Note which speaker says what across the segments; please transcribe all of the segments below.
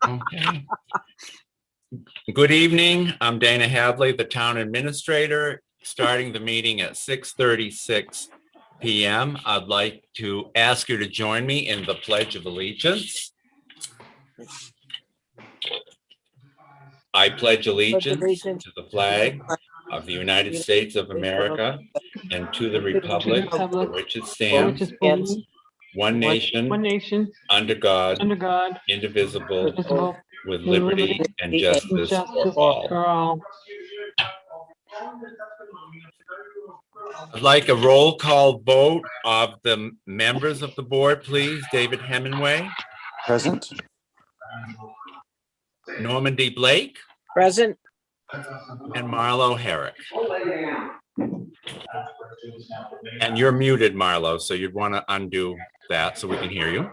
Speaker 1: Okay. Good evening. I'm Dana Hadley, the town administrator, starting the meeting at 6:36 p.m. I'd like to ask you to join me in the Pledge of Allegiance. I pledge allegiance to the flag of the United States of America and to the republic for which it stands, one nation, under God, indivisible, with liberty and justice for all. I'd like a roll call vote of the members of the board, please. David Hemingway.
Speaker 2: Present.
Speaker 1: Norman D. Blake.
Speaker 3: Present.
Speaker 1: And Marlo Herrick. And you're muted, Marlo, so you'd want to undo that so we can hear you.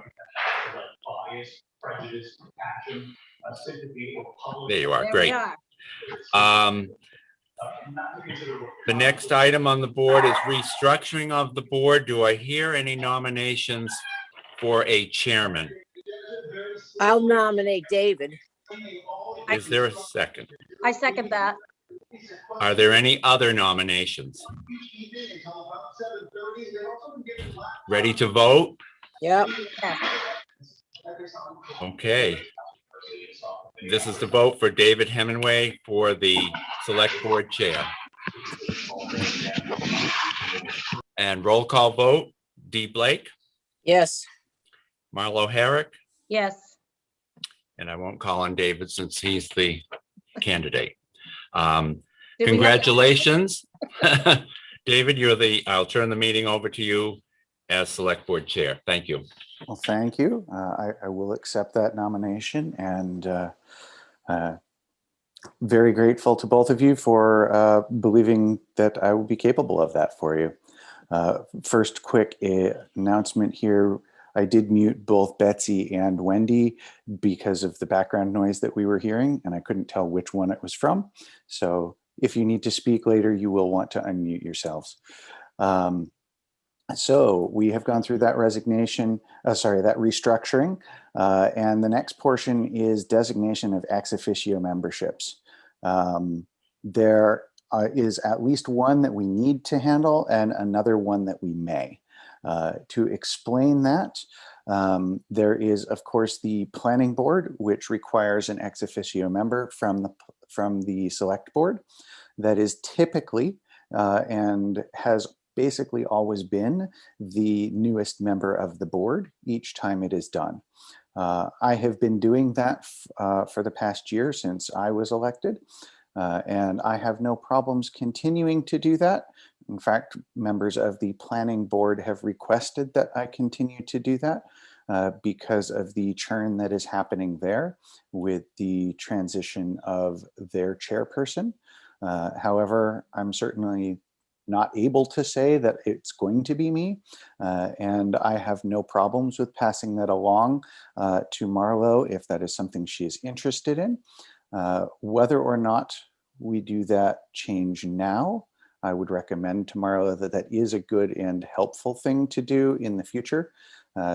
Speaker 1: There you are. Great. The next item on the board is restructuring of the board. Do I hear any nominations for a chairman?
Speaker 3: I'll nominate David.
Speaker 1: Is there a second?
Speaker 4: I second that.
Speaker 1: Are there any other nominations? Ready to vote?
Speaker 3: Yep.
Speaker 1: Okay. This is the vote for David Hemingway for the select board chair. And roll call vote, D. Blake,
Speaker 3: Yes.
Speaker 1: Marlo Herrick,
Speaker 4: Yes.
Speaker 1: and I won't call on David since he's the candidate.
Speaker 4: Did we have-
Speaker 1: Congratulations. David, I'll turn the meeting over to you as select board chair. Thank you.
Speaker 2: Well, thank you. I will accept that nomination, and very grateful to both of you for believing that I will be capable of that for you. First quick announcement here. I did mute both Betsy and Wendy because of the background noise that we were hearing, and I couldn't tell which one it was from. So if you need to speak later, you will want to unmute yourselves. So we have gone through that that restructuring, and the next portion is designation of ex officio memberships. There is at least one that we need to handle and another one that we may. To explain that, there is, of course, the planning board, which requires an ex officio member from the select board. That is typically and has basically always been the newest member of the board each time it is done. I have been doing that for the past year since I was elected, and I have no problems continuing to do that. In fact, members of the planning board have requested that I continue to do that because of the churn that is happening there with the transition of their chairperson. However, I'm certainly not able to say that it's going to be me, and I have no problems with passing that along to Marlo if that is something she is interested in. Whether or not we do that change now, I would recommend to Marlo that that is a good and helpful thing to do in the future.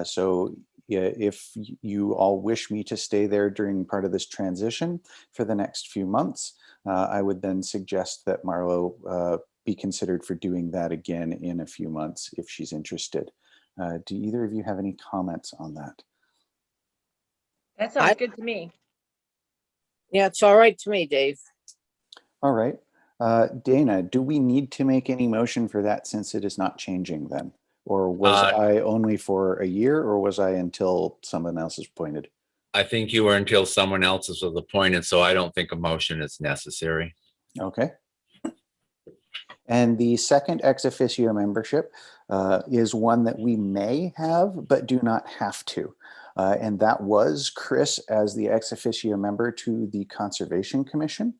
Speaker 2: So if you all wish me to stay there during part of this transition for the next few months, I would then suggest that Marlo be considered for doing that again in a few months if she's interested. Do either of you have any comments on that?
Speaker 4: That sounds good to me.
Speaker 3: Yeah, it's all right to me, Dave.
Speaker 2: All right. Dana, do we need to make any motion for that since it is not changing then? Or was I only for a year, or was I until someone else is appointed?
Speaker 1: I think you were until someone else was appointed, so I don't think a motion is necessary.
Speaker 2: Okay. And the second ex officio membership is one that we may have, but do not have to. And that was Chris as the ex officio member to the Conservation Commission.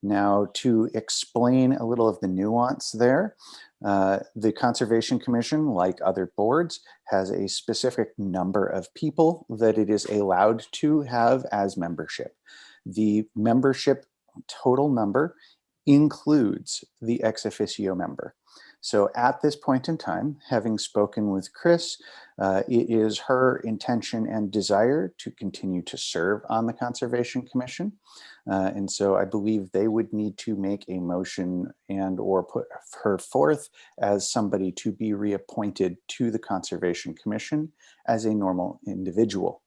Speaker 2: Now, to explain a little of the nuance there, the Conservation Commission, like other boards, has a specific number of people that it is allowed to have as membership. The membership total number includes the ex officio member. So at this point in time, having spoken with Chris, it is her intention and desire to continue to serve on the Conservation Commission. And so I believe they would need to make a motion and or put her forth as somebody to be reappointed to the Conservation Commission as a normal individual.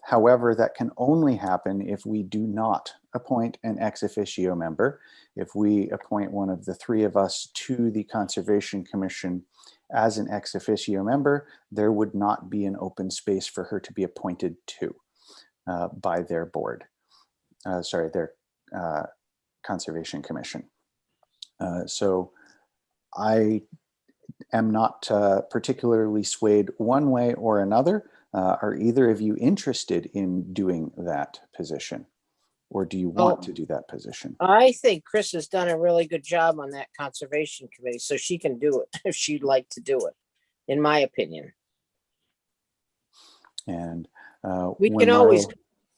Speaker 2: However, that can only happen if we do not appoint an ex officio member. If we appoint one of the three of us to the Conservation Commission as an ex officio member, there would not be an open space for her to be appointed to by their board. Their Conservation Commission. So I am not particularly swayed one way or another. Are either of you interested in doing that position? Or do you want to do that position?
Speaker 3: I think Chris has done a really good job on that conservation committee, so she can do it if she'd like to do it, in my opinion.
Speaker 2: And
Speaker 3: we can always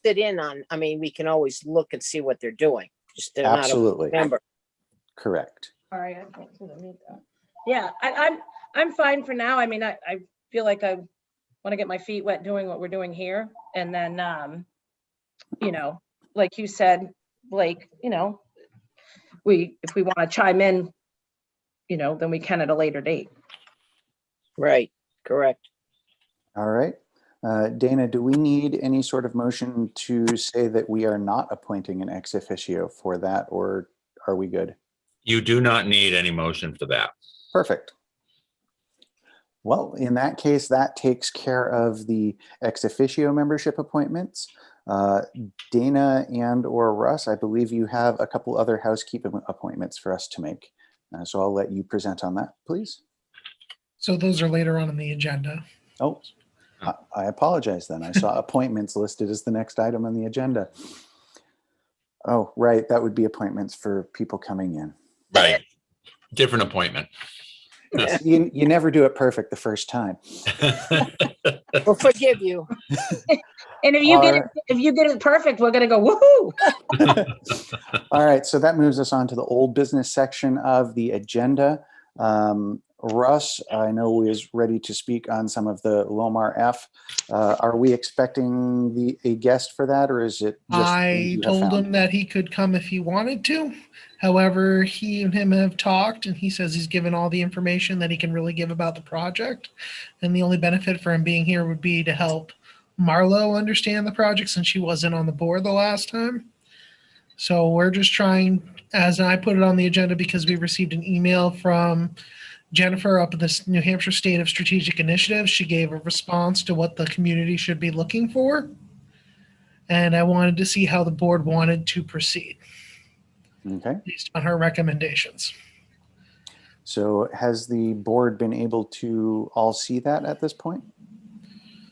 Speaker 3: sit in on, I mean, we can always look and see what they're doing. Just they're
Speaker 2: absolutely
Speaker 3: not a member.
Speaker 2: Correct.
Speaker 4: All right, I can't see the meet that. Yeah, I'm fine for now. I mean, I feel like I want to get my feet wet doing what we're doing here. And then, you know, like you said, Blake, you know, if we want to chime in, you know, then we can at a later date.
Speaker 3: Right, correct.
Speaker 2: All right. Dana, do we need any sort of motion to say that we are not appointing an ex officio for that, or are we good?
Speaker 1: You do not need any motion for that.
Speaker 2: Perfect. Well, in that case, that takes care of the ex officio membership appointments. Dana and or Russ, I believe you have a couple other housekeeping appointments for us to make. So I'll let you present on that, please.
Speaker 5: So those are later on in the agenda.
Speaker 2: Oh, I apologize then. I saw appointments listed as the next item on the agenda. Oh, right. That would be appointments for people coming in.
Speaker 1: Right. Different appointment.
Speaker 2: You never do it perfect the first time.
Speaker 3: We'll forgive you.
Speaker 4: And if you get it perfect, we're gonna go woohoo.
Speaker 2: All right, so that moves us on to the old business section of the agenda. Russ, I know, is ready to speak on some of the Lomar F. Are we expecting a guest for that, or is it just
Speaker 5: I told him that he could come if he wanted to. However, he and him have talked, and he says he's given all the information that he can really give about the project. And the only benefit for him being here would be to help Marlo understand the project, since she wasn't on the board the last time. So we're just trying, as I put it on the agenda because we received an email from Jennifer up at the New Hampshire State of Strategic Initiatives. She gave a response to what the community should be looking for. And I wanted to see how the board wanted to proceed.
Speaker 2: Okay.
Speaker 5: Based on her recommendations.
Speaker 2: So has the board been able to all see that at this point?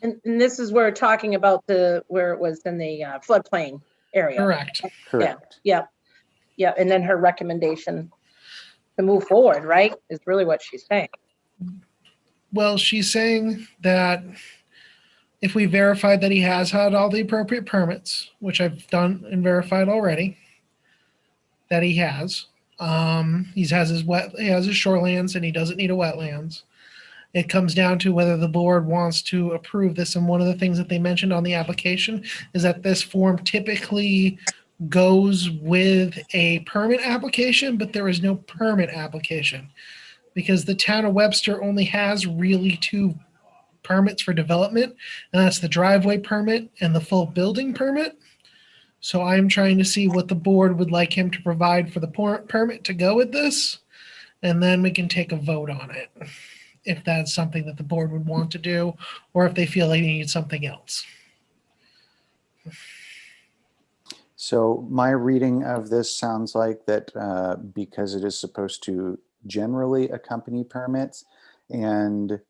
Speaker 4: And this is where we're talking about where it was in the floodplain area.
Speaker 5: Correct.
Speaker 2: Correct.
Speaker 4: Yeah. And then her recommendation to move forward, right, is really what she's saying.
Speaker 5: Well, she's saying that if we verified that he has had all the appropriate permits, which I've done and verified already, that he has. He has his shorelands, and he doesn't need a wetlands. It comes down to whether the board wants to approve this. And one of the things that they mentioned on the application is that this form typically goes with a permit application, but there is no permit application because the town of Webster only has really two permits for development, and that's the driveway permit and the full building permit. So I'm trying to see what the board would like him to provide for the permit to go with this, and then we can take a vote on it if that's something that the board would want to do, or if they feel they need something else.
Speaker 2: So my reading of this sounds like that because it is supposed to generally accompany permits, and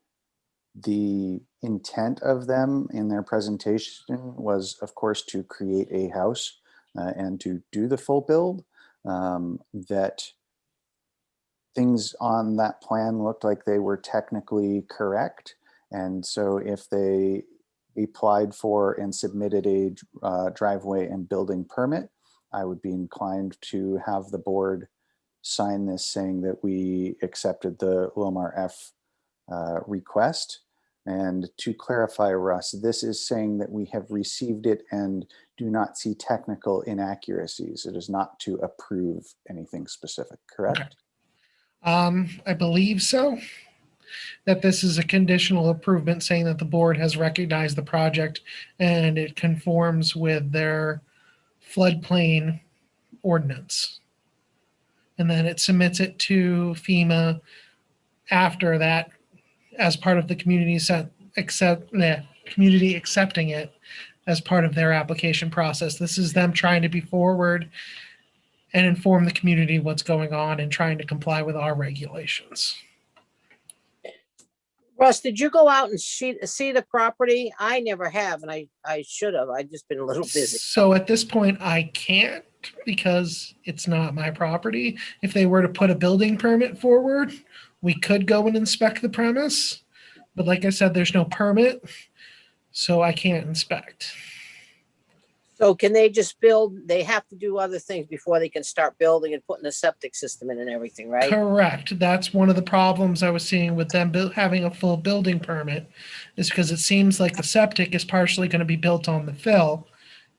Speaker 2: the intent of them in their presentation was, of course, to create a house and to do the full build, that things on that plan looked like they were technically correct. And so if they applied for and submitted a driveway and building permit, I would be inclined to have the board sign this saying that we accepted the Lomar F request. And to clarify, Russ, this is saying that we have received it and do not see technical inaccuracies. It is not to approve anything specific, correct?
Speaker 5: I believe so. That this is a conditional improvement saying that the board has recognized the project and it conforms with their floodplain ordinance. And then it submits it to FEMA after that as part of the community community accepting it as part of their application process. This is them trying to be forward and inform the community what's going on and trying to comply with our regulations.
Speaker 3: Russ, did you go out and see the property? I never have, and I should have. I've just been a little busy.
Speaker 5: So at this point, I can't because it's not my property. If they were to put a building permit forward, we could go and inspect the premise. But like I said, there's no permit, so I can't inspect.
Speaker 3: So can they just build? They have to do other things before they can start building and putting a septic system in and everything, right?
Speaker 5: Correct. That's one of the problems I was seeing with them having a full building permit, is because it seems like the septic is partially going to be built on the fill.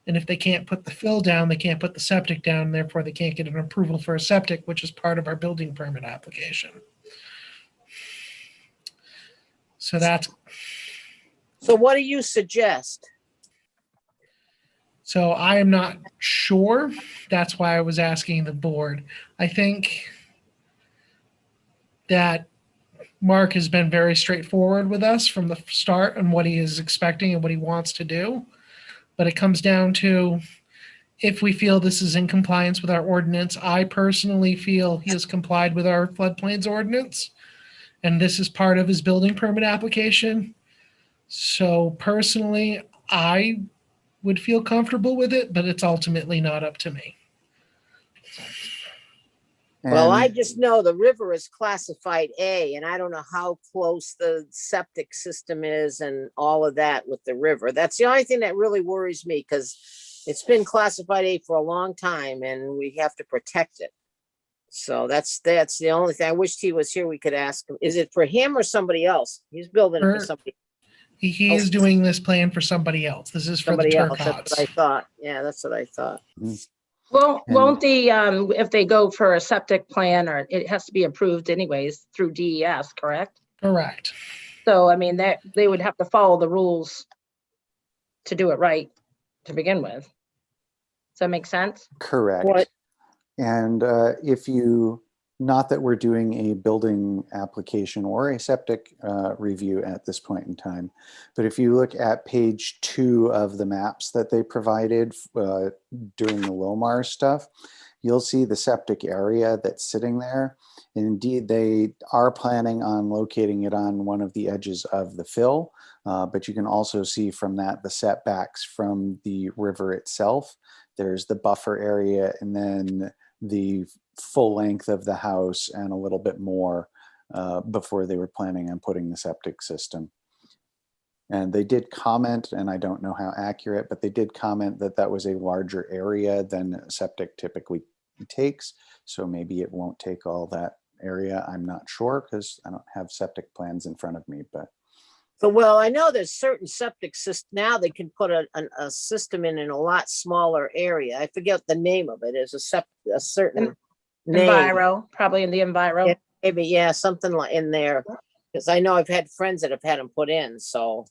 Speaker 5: And if they can't put the fill down, they can't put the septic down, and therefore they can't get an approval for a septic, which is part of our building permit application. So that's.
Speaker 3: So what do you suggest?
Speaker 5: So I am not sure. That's why I was asking the board. I think that Mark has been very straightforward with us from the start on what he is expecting and what he wants to do. But it comes down to if we feel this is in compliance with our ordinance. I personally feel he has complied with our floodplains ordinance, and this is part of his building permit application. So personally, I would feel comfortable with it, but it's ultimately not up to me.
Speaker 3: Well, I
Speaker 2: And-
Speaker 3: just know the river is classified A, and I don't know how close the septic system is and all of that with the river. That's the only thing that really worries me, because it's been classified A for a long time and we have to protect it. So that's the only thing. I wished he was here. We could ask him. Is it for him or somebody else? He's building it for somebody.
Speaker 5: He is doing this plan for somebody else. This is for the
Speaker 3: Somebody else. That's what I
Speaker 5: Turcottes.
Speaker 3: thought. Yeah, that's what I thought.
Speaker 4: Well,
Speaker 2: And-
Speaker 4: won't the, if they go for a septic plan, or it has to be approved anyways through DES, correct?
Speaker 5: Correct.
Speaker 4: So, I mean, they would have to follow the rules to do it right to begin with. Does that make sense?
Speaker 2: Correct.
Speaker 3: What?
Speaker 2: And if you, not that we're doing a building application or a septic review at this point in time, but if you look at page 2 of the maps that they provided during the Lomar stuff, you'll see the septic area that's sitting there. And indeed, they are planning on locating it on one of the edges of the fill, but you can also see from that the setbacks from the river itself. There's the buffer area and then the full length of the house and a little bit more before they were planning on putting the septic system. And they did comment, and I don't know how accurate, but they did comment that that was a larger area than septic typically takes. So maybe it won't take all that area. I'm not sure because I don't have septic plans in front of me, but.
Speaker 3: So, well, I know there's certain septic systems now they can put a system in a lot smaller area. I forget the name of it. There's a certain name.
Speaker 4: Enviro, probably in the Enviro.
Speaker 3: Yeah, maybe, yeah, something like in there. Because I know I've had friends that have had them put in. So,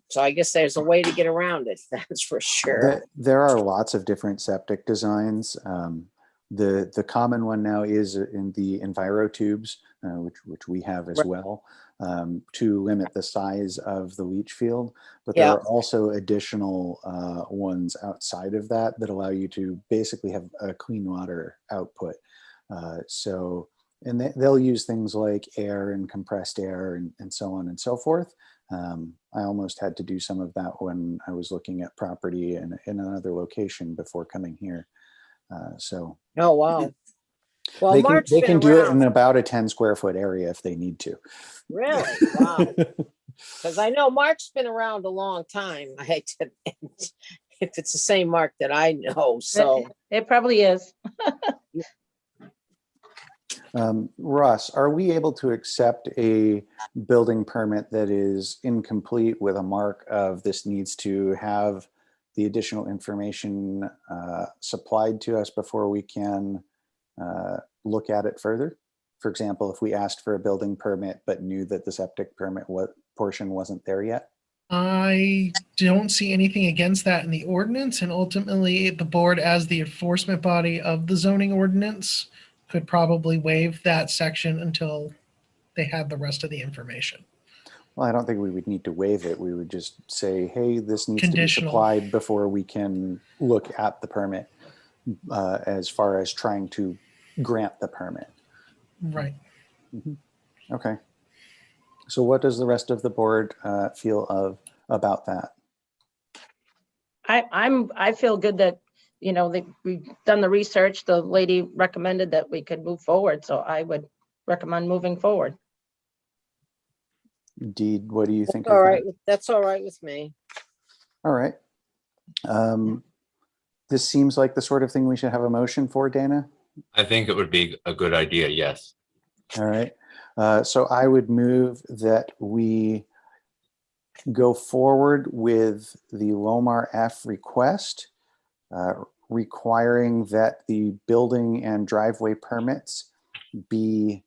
Speaker 3: so I guess there's a way to get around it. That's for sure.
Speaker 2: There are lots of different septic designs. The common one now is in the Enviro tubes, which we have as well, to limit the size of the leach field. But there are also additional ones outside of that that allow you to basically have a clean water output. And they'll use things like air and compressed air and so on and so forth. I almost had to do some of that when I was looking at property in another location before coming here.
Speaker 3: Oh, wow. Well,
Speaker 2: they can do it in about a 10 square foot area if they need to.
Speaker 3: Really? Wow. Because I know Mark's been around a long time. I hate to, if it's the same Mark that I know, so.
Speaker 4: It probably is.
Speaker 2: Russ, are we able to accept a building permit that is incomplete with a mark of this needs to have the additional information supplied to us before we can look at it further? For example, if we asked for a building permit but knew that the septic permit portion wasn't there yet?
Speaker 5: I don't see anything against that in the ordinance, and ultimately the board, as the enforcement body of the zoning ordinance, could probably waive that section until they had the rest of the information.
Speaker 2: Well, I don't think we would need to waive it. We would just say, hey, this needs to be
Speaker 5: Conditional.
Speaker 2: supplied before we can look at the permit as far as trying to grant the permit.
Speaker 5: Right.
Speaker 2: Okay. So what does the rest of the board feel about that?
Speaker 4: I feel good that, you know, we've done the research. The lady recommended that we could move forward. So I would recommend moving forward.
Speaker 2: Deed, what do you think?
Speaker 3: All right, that's all right with me.
Speaker 2: All right. This seems like the sort of thing we should have a motion for, Dana.
Speaker 1: I think it would be a good idea, yes.
Speaker 2: All right. So I would move that we go forward with the Lomar F request, requiring that the building and driveway permits be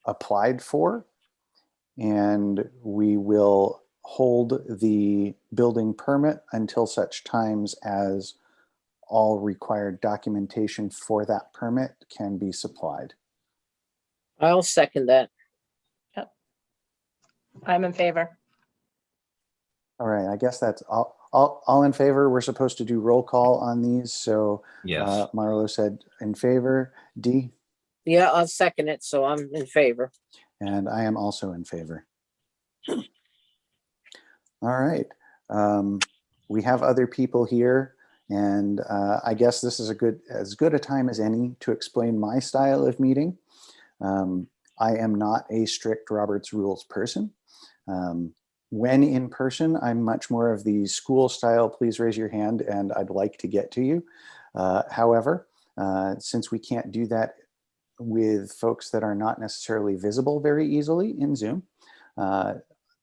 Speaker 2: applied for, and we will hold the building permit until such times as all required documentation for that permit can be supplied.
Speaker 3: I'll second that.
Speaker 4: I'm in favor.
Speaker 2: All right, I guess that's all in favor. We're supposed to do roll call on these. So
Speaker 1: Yes.
Speaker 2: Marlo said in favor. Dee?
Speaker 3: Yeah, I'll second it, so I'm in favor.
Speaker 2: And I am also in favor. All right. We have other people here, and I guess this is as good a time as any to explain my style of meeting. I am not a strict Robert's Rules person. When in person, I'm much more of the school style, please raise your hand and I'd like to get to you. However, since we can't do that with folks that are not necessarily visible very easily in Zoom,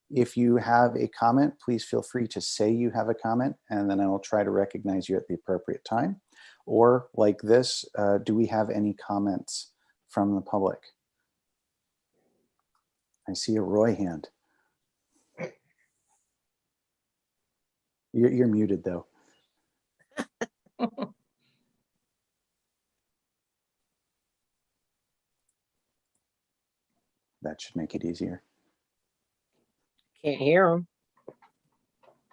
Speaker 2: if you have a comment, please feel free to say you have a comment, and then I will try to recognize you at the appropriate time. Or like this, do we have any comments from the public? I see a Roy hand. You're muted though. That should make it easier.
Speaker 3: Can't hear him.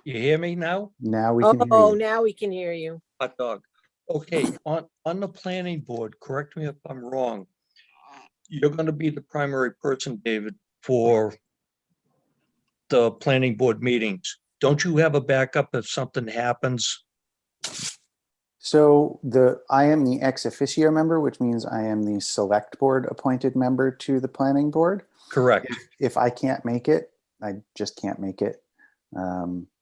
Speaker 6: You hear me now?
Speaker 2: Now we can hear
Speaker 3: Oh,
Speaker 2: you.
Speaker 3: now we can hear you.
Speaker 6: Hot dog. Okay, on the planning board, correct me if I'm wrong. You're gonna be the primary person, David, for the planning board meetings. Don't you have a backup if something happens?
Speaker 2: So I am the ex officio member, which means I am the select board appointed member to the planning board.
Speaker 6: Correct.
Speaker 2: If I can't make it, I just can't make it.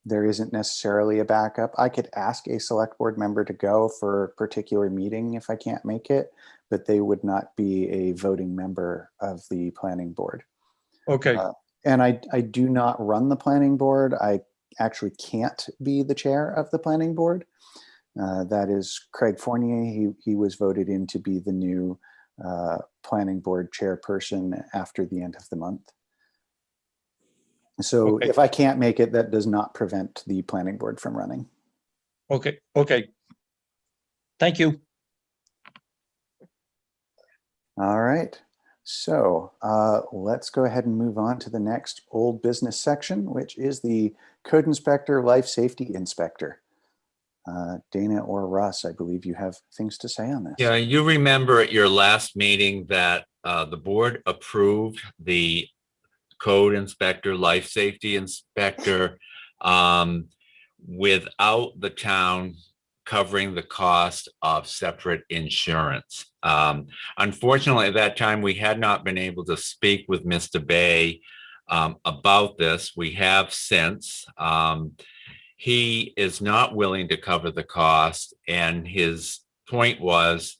Speaker 2: There isn't necessarily a backup. I could ask a select board member to go for a particular meeting if I can't make it, but they would not be a voting member of the planning board.
Speaker 6: Okay,
Speaker 2: And I do not run the planning board. I actually can't be the chair of the planning board. That is Craig Fournier. He was voted in to be the new planning board chairperson after the end of the month. So
Speaker 6: Okay.
Speaker 2: if I can't make it, that does not prevent the planning board from running.
Speaker 6: okay. Thank you.
Speaker 2: All right. So let's go ahead and move on to the next old business section, which is the code inspector, life safety inspector. Dana or Russ, I believe you have things to say on this.
Speaker 1: Yeah, you remember at your last meeting that the board approved the code inspector, life safety inspector, without the town covering the cost of separate insurance. Unfortunately, at that time, we had not been able to speak with Mr. Bay about this. We have since. He is not willing to cover the cost, and his point was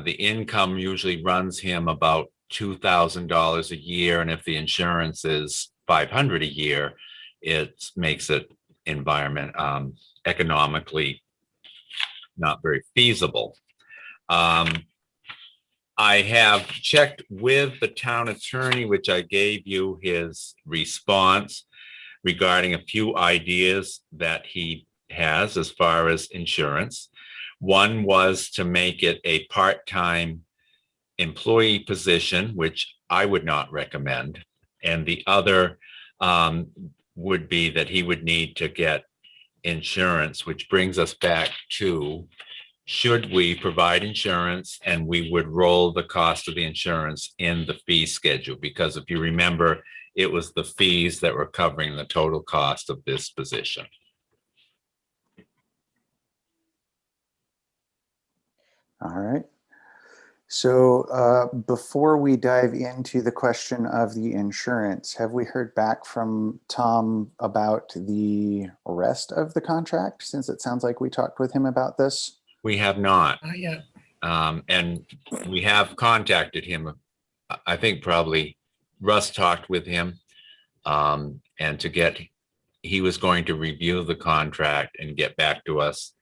Speaker 1: the income usually runs him about $2,000 a year. And if the insurance is $500 a year, it makes it economically not very feasible. I have checked with the town attorney, which I gave you his response regarding a few ideas that he has as far as insurance. One was to make it a part-time employee position, which I would not recommend. And the other would be that he would need to get insurance, which brings us back to, should we provide insurance, and we would roll the cost of the insurance in the fee schedule? Because if you remember, it was the fees that were covering the total cost of this position.
Speaker 2: All right. So before we dive into the question of the insurance, have we heard back from Tom about the rest of the contract, since it sounds like we talked with him about this?
Speaker 1: We have not.
Speaker 5: Not yet.
Speaker 1: And we have contacted him. I think probably Russ talked with him, and he was going to review the contract and get back to us,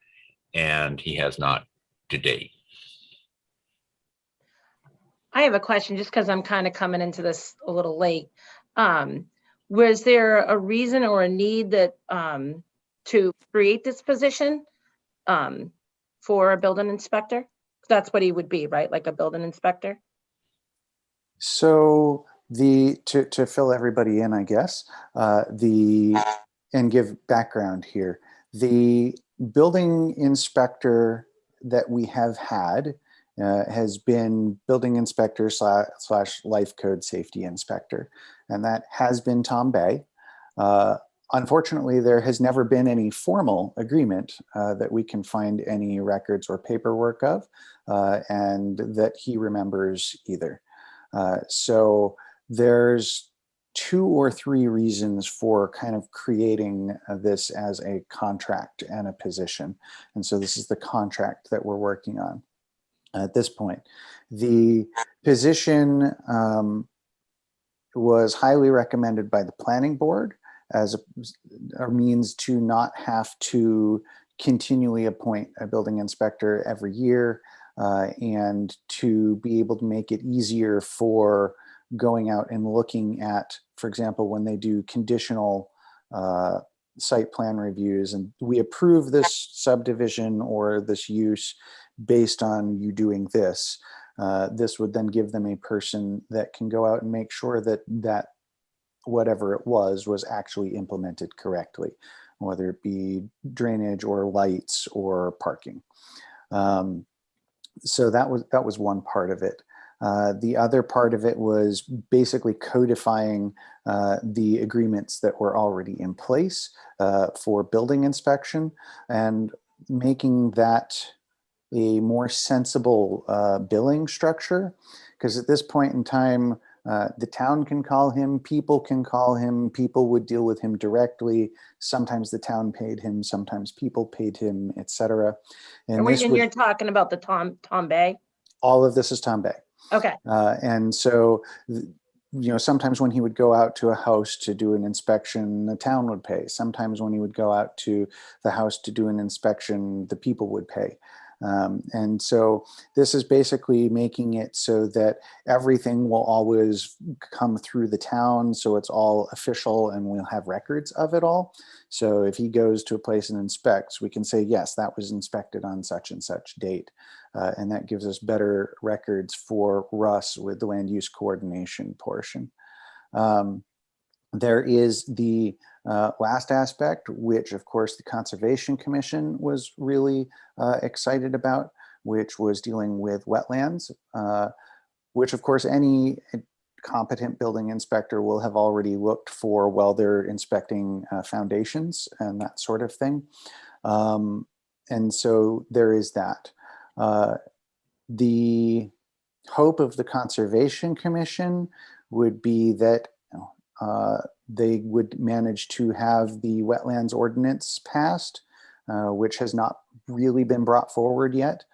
Speaker 1: and he has not to date.
Speaker 4: I have a question, just because I'm kind of coming into this a little late. Was there a reason or a need that to create this position for a building inspector? That's what he would be, right? Like a building inspector?
Speaker 2: So to fill everybody in, I guess, and give background here, the building inspector that we have had has been building inspector slash life code safety inspector, and that has been Tom Bay. Unfortunately, there has never been any formal agreement that we can find any records or paperwork of, and that he remembers either. So there's 2 or 3 reasons for kind of creating this as a contract and a position. And so this is the contract that we're working on at this point. The position was highly recommended by the planning board as a means to not have to continually appoint a building inspector every year, and to be able to make it easier for going out and looking at, for example, when they do conditional site plan reviews and we approve this subdivision or this use based on you doing this, this would then give them a person that can go out and make sure that whatever it was actually implemented correctly, whether it be drainage or lights or parking. So that was one part of it. The other part of it was basically codifying the agreements that were already in place for building inspection and making that a more sensible billing structure. Because at this point in time, the town can call him, people would deal with him directly. Sometimes the town paid him, sometimes people paid him, etc.
Speaker 4: And you're talking about the Tom Bay?
Speaker 2: All of this is Tom Bay.
Speaker 4: Okay.
Speaker 2: And so, sometimes when he would go out to a house to do an inspection, the town would pay. Sometimes when he would go out to the house to do an inspection, the people would pay. And so this is basically making it so that everything will always come through the town. So it's all official and we'll have records of it all. So if he goes to a place and inspects, we can say, yes, that was inspected on such and such date. And that gives us better records for Russ with the land use coordination portion. There is the last aspect, which of course the Conservation Commission was really excited about, which was dealing with wetlands, which of course any competent building inspector will have already looked for while they're inspecting foundations and that sort of thing. And so there is that. The hope of the Conservation Commission would be that they would manage to have the wetlands ordinance passed, which has not really been brought forward yet.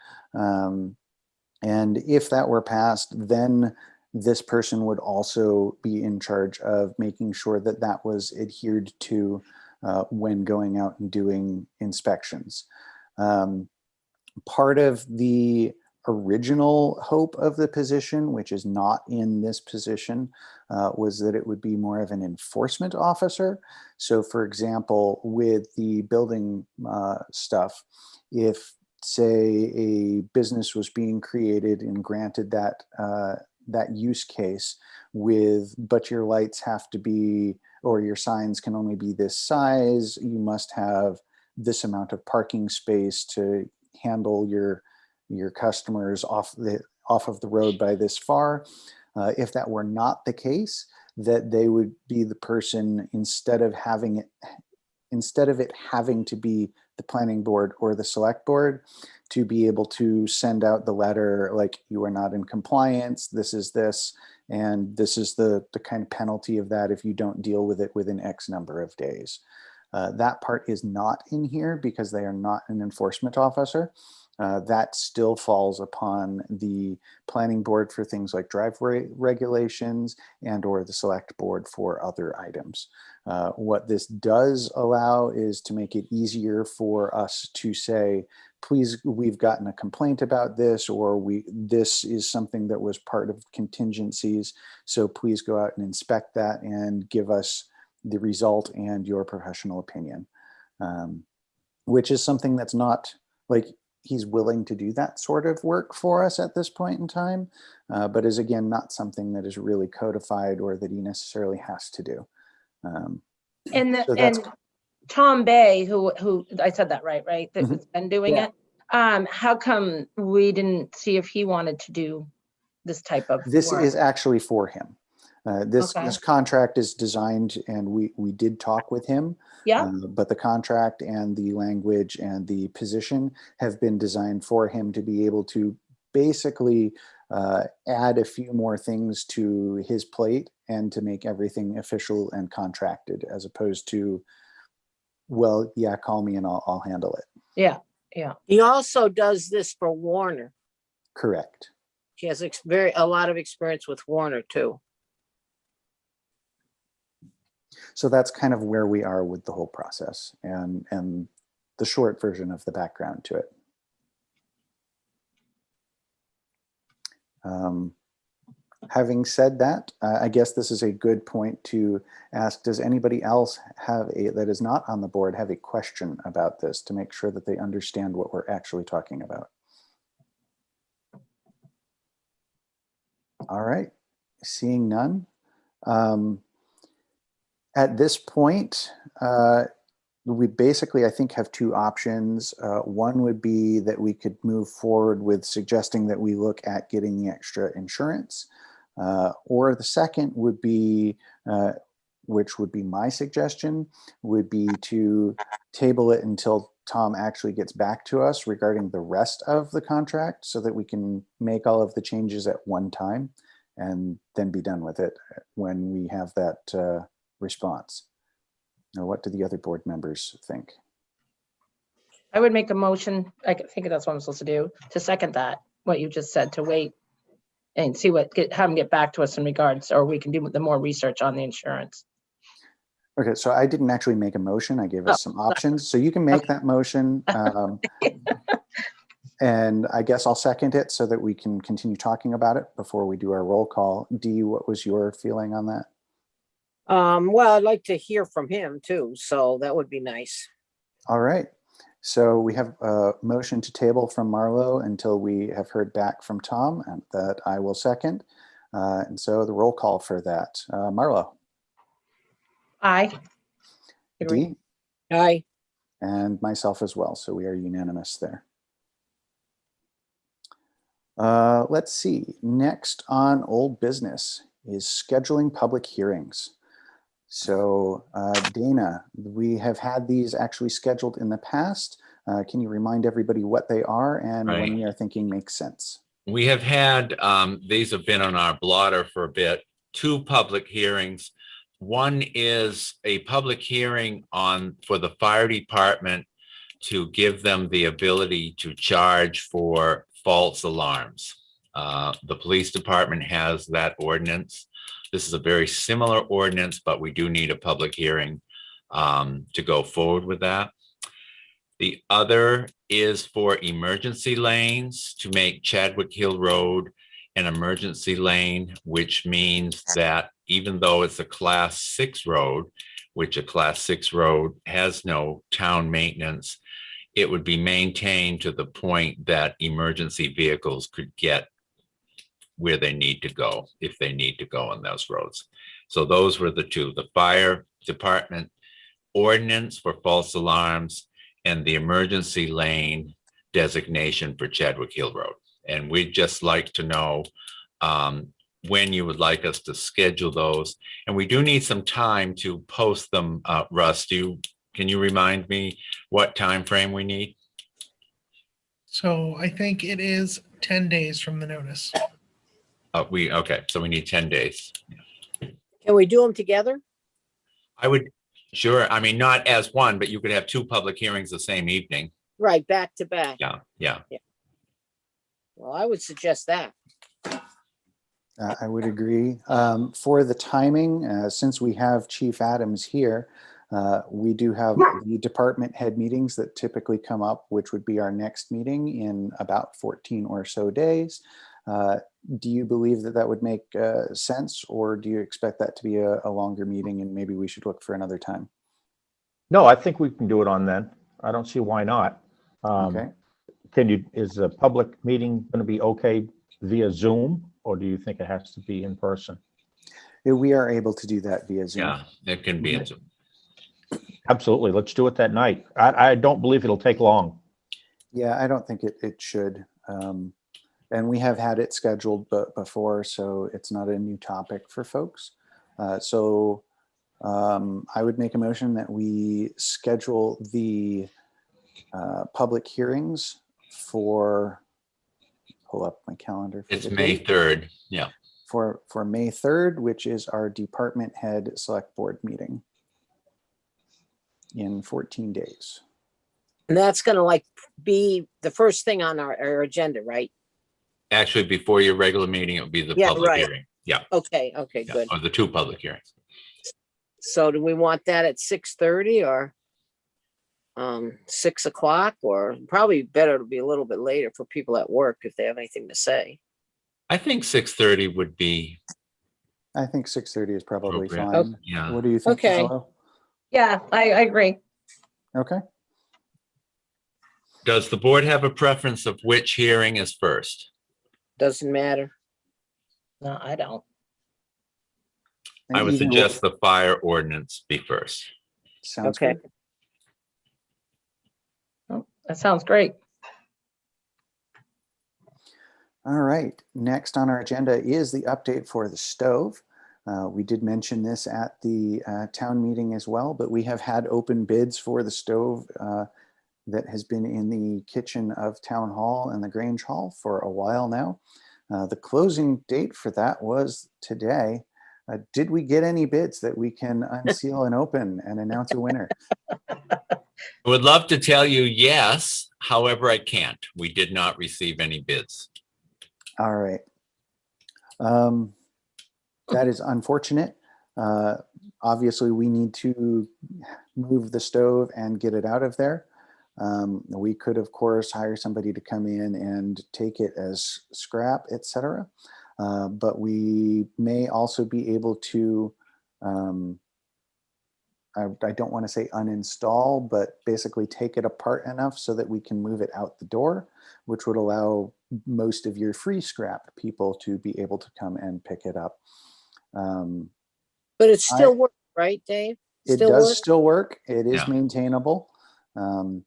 Speaker 2: And if that were passed, then this person would also be in charge of making sure that that was adhered to when going out and doing inspections. Part of the original hope of the position, which is not in this position, was that it would be more of an enforcement officer. So for example, with the building stuff, if say a business was being created and granted that that use case with, but your lights have to be, or your signs can only be this size, you must have this amount of parking space to handle your customers off of the road by this far. If that were not the case, that they would be the person, instead of it having to be the planning board or the select board, to be able to send out the letter like, you are not in compliance, this is this, and this is the kind of penalty of that if you don't deal with it within X number of days. That part is not in here because they are not an enforcement officer. That still falls upon the planning board for things like driveway regulations and or the select board for other items. What this does allow is to make it easier for us to say, please, we've gotten a complaint about this, or this is something that was part of contingencies. So please go out and inspect that and give us the result and your professional opinion, which is something that's not like, he's willing to do that sort of work for us at this point in time, but is again not something that is really codified or that he necessarily has to do.
Speaker 4: And Tom Bay, who I said that right, that has been doing it. How come we didn't see if he wanted to do this type of
Speaker 2: This
Speaker 4: work?
Speaker 2: is actually for him. This contract is designed, and we did talk with him.
Speaker 4: Yeah.
Speaker 2: But the contract and the language and the position have been designed for him to be able to basically add a few more things to his plate and to make everything official and contracted, as opposed to, well, yeah, call me and I'll handle it.
Speaker 4: Yeah.
Speaker 3: He also does this for Warner.
Speaker 2: Correct.
Speaker 3: He has a lot of experience with Warner too.
Speaker 2: So that's kind of where we are with the whole process and the short version of the background to it. Having said that, I guess this is a good point to ask, does anybody else that is not on the board have a question about this, to make sure that they understand what we're actually talking about? All right, seeing none. At this point, we basically, I think, have two options. One would be that we could move forward with suggesting that we look at getting the extra insurance. Or the second would be, which would be my suggestion, would be to table it until Tom actually gets back to us regarding the rest of the contract, so that we can make all of the changes at one time and then be done with it when we have that response. Now, what do the other board members think?
Speaker 4: I would make a motion, I think that's what I'm supposed to do, to second that, what you just said, to wait and see have them get back to us in regards, or we can do the more research on the insurance.
Speaker 2: Okay, so I didn't actually make a motion. I gave us some options. So you can make that motion. And I guess I'll second it so that we can continue talking about it before we do our roll call. Dee, what was your feeling on that?
Speaker 3: Well, I'd like to hear from him too, so that would be nice.
Speaker 2: All right. So we have a motion to table from Marlo until we have heard back from Tom, and that I will second. And so the roll call for that. Marlo.
Speaker 4: Aye.
Speaker 2: Dee.
Speaker 3: Aye.
Speaker 2: And myself as well. So we are unanimous there. Let's see. Next on old business is scheduling public hearings. So Dana, we have had these actually scheduled in the past. Can you remind everybody what they are and when we are thinking makes sense?
Speaker 1: We have had, these have been on our blotter for a bit, 2 public hearings. One is a public hearing for the fire department to give them the ability to charge for false alarms. The police department has that ordinance. This is a very similar ordinance, but we do need a public hearing to go forward with that. The other is for emergency lanes to make Chadwick Hill Road an emergency lane, which means that even though it's a class 6 road, which a class 6 road has no town maintenance, it would be maintained to the point that emergency vehicles could get where they need to go, if they need to go on those roads. So those were the two, the fire department ordinance for false alarms and the emergency lane designation for Chadwick Hill Road. And we'd just like to know when you would like us to schedule those. And we do need some time to post them. Russ, can you remind me what time frame we need?
Speaker 5: So I think it is 10 days from the notice.
Speaker 1: Okay, so we need 10 days.
Speaker 3: Can we do them together?
Speaker 1: I would, sure. I mean, not as one, but you could have 2 public hearings the same evening.
Speaker 3: Right, back to back.
Speaker 1: Yeah.
Speaker 3: Well, I would suggest that.
Speaker 2: I would agree. For the timing, since we have Chief Adams here, we do have the department head meetings that typically come up, which would be our next meeting in about 14 or so days. Do you believe that that would make sense, or do you expect that to be a longer meeting and maybe we should look for another time?
Speaker 7: No, I think we can do it on then. I don't see why not.
Speaker 2: Okay.
Speaker 7: Is a public meeting going to be okay via Zoom, or do you think it has to be in person?
Speaker 2: We are able to do that via Zoom.
Speaker 1: Yeah, it can be.
Speaker 7: Absolutely. Let's do it that night. I don't believe it'll take long.
Speaker 2: Yeah, I don't think it should. And we have had it scheduled before, so it's not a new topic for folks. So I would make a motion that we schedule the public hearings for, pull up my calendar.
Speaker 1: It's May 3rd. Yeah.
Speaker 2: For May 3rd, which is our department head select board meeting in 14 days.
Speaker 3: And that's gonna be the first thing on our agenda, right?
Speaker 1: Actually, before your regular meeting, it would be the
Speaker 3: Yeah,
Speaker 1: public
Speaker 3: right.
Speaker 1: hearing. Yeah.
Speaker 3: Okay,
Speaker 1: Yeah,
Speaker 3: good.
Speaker 1: or the 2 public hearings.
Speaker 3: So do we want that at 6:30 or 6 o'clock, or probably better to be a little bit later for people at work if they have anything to say?
Speaker 1: I think 6:30 would be
Speaker 2: I think 6:30 is probably
Speaker 1: appropriate.
Speaker 2: fine.
Speaker 1: Yeah.
Speaker 2: What do you think,
Speaker 3: Okay.
Speaker 2: Paolo?
Speaker 4: Yeah, I agree.
Speaker 2: Okay.
Speaker 1: Does the board have a preference of which hearing is first?
Speaker 3: Doesn't matter.
Speaker 4: No, I don't.
Speaker 2: And
Speaker 1: I would
Speaker 2: either way-
Speaker 1: suggest the fire ordinance be first.
Speaker 2: Sounds
Speaker 3: Okay.
Speaker 2: good.
Speaker 4: Oh, that sounds great.
Speaker 2: All right. Next on our agenda is the update for the stove. We did mention this at the town meeting as well, but we have had open bids for the stove that has been in the kitchen of Town Hall and the Grange Hall for a while now. The closing date for that was today. Did we get any bids that we can unseal and open and announce a winner?
Speaker 1: I would love to tell you yes, however, I can't. We did not receive any bids.
Speaker 2: All right. That is unfortunate. Obviously, we need to move the stove and get it out of there. We could, of course, hire somebody to come in and take it as scrap, etc. But we may also be able to, I don't want to say uninstall, but basically take it apart enough so that we can move it out the door, which would allow most of your free scrap people to be able to come and pick it up.
Speaker 3: But it still works, right, Dave?
Speaker 2: It does still work. It is
Speaker 1: Yeah.
Speaker 2: maintainable.
Speaker 3: I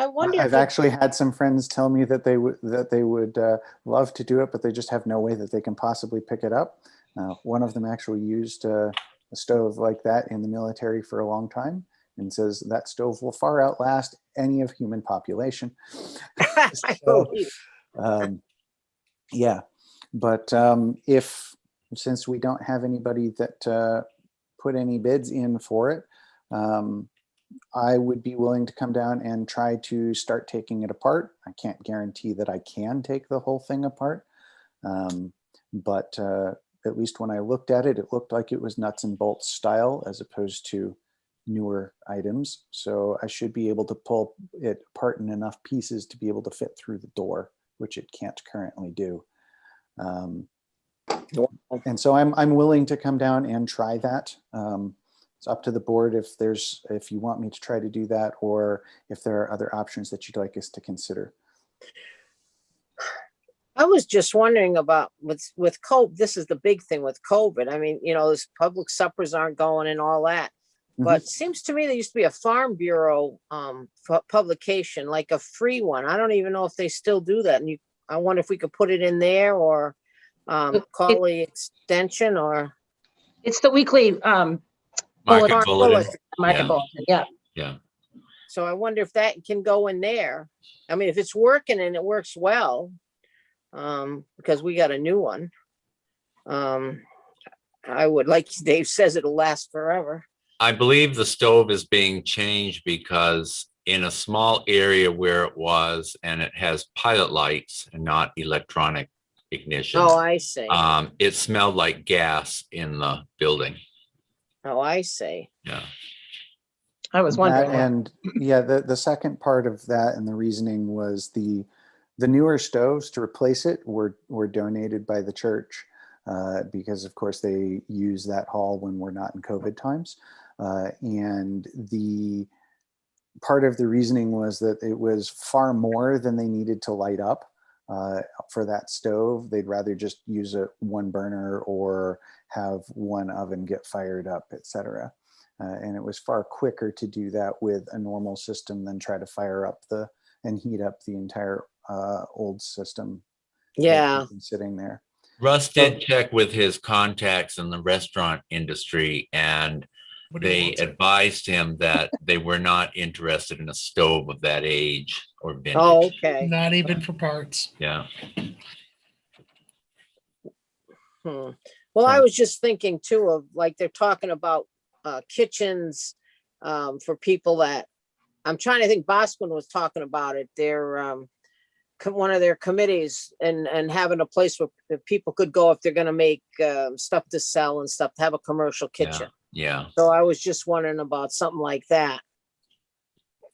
Speaker 3: wonder
Speaker 2: I've
Speaker 3: if
Speaker 2: actually had some friends tell me that they would love to do it, but they just have no way that they can possibly pick it up. One of them actually used a stove like that in the military for a long time and says that stove will far outlast any of human population. So, yeah, but since we don't have anybody that put any bids in for it, I would be willing to come down and try to start taking it apart. I can't guarantee that I can take the whole thing apart. But at least when I looked at it, it looked like it was nuts and bolts style as opposed to newer items. So I should be able to pull it apart in enough pieces to be able to fit through the door, which it can't currently do. And so I'm willing to come down and try that. It's up to the board if you want me to try to do that, or if there are other options that you'd like us to consider.
Speaker 3: I was just wondering about with COVID. This is the big thing with COVID. I mean, those public suppers aren't going and all that. But it seems to me there used to be a Farm Bureau publication, like a free one. I don't even know if they still do that. And I wonder if we could put it in there or call the extension or.
Speaker 4: It's the weekly
Speaker 1: Market
Speaker 3: Bulletin.
Speaker 1: bulletin.
Speaker 4: market
Speaker 1: Yeah.
Speaker 4: bulletin. Yeah.
Speaker 1: Yeah.
Speaker 3: So I wonder if that can go in there. I mean, if it's working and it works well, because we got a new one. I would, like Dave says, it'll last forever.
Speaker 1: I believe the stove is being changed because in a small area where it was, and it has pilot lights and not electronic ignition.
Speaker 3: Oh, I see.
Speaker 1: It smelled like gas in the building.
Speaker 3: Oh, I see.
Speaker 1: Yeah.
Speaker 4: I was wondering.
Speaker 2: And yeah, the second part of that and the reasoning was the newer stoves to replace it were donated by the church because of course they use that hall when we're not in COVID times. And the part of the reasoning was that it was far more than they needed to light up for that stove. They'd rather just use a one burner or have one oven get fired up, etc. And it was far quicker to do that with a normal system than try to fire up and heat up the entire old system.
Speaker 3: Yeah.
Speaker 2: Sitting there.
Speaker 1: Russ did check with his contacts in the restaurant industry, and they advised him that they were not interested in a stove of that age or vintage.
Speaker 3: Oh, okay.
Speaker 5: Not even for parts.
Speaker 1: Yeah.
Speaker 3: Well, I was just thinking too of, like, they're talking about kitchens for people that, I'm trying to think, Bosquen was talking about it. They're one of their committees and having a place where people could go if they're going to make stuff to sell and stuff, to have a commercial kitchen.
Speaker 1: Yeah.
Speaker 3: So I was just wondering about something like that.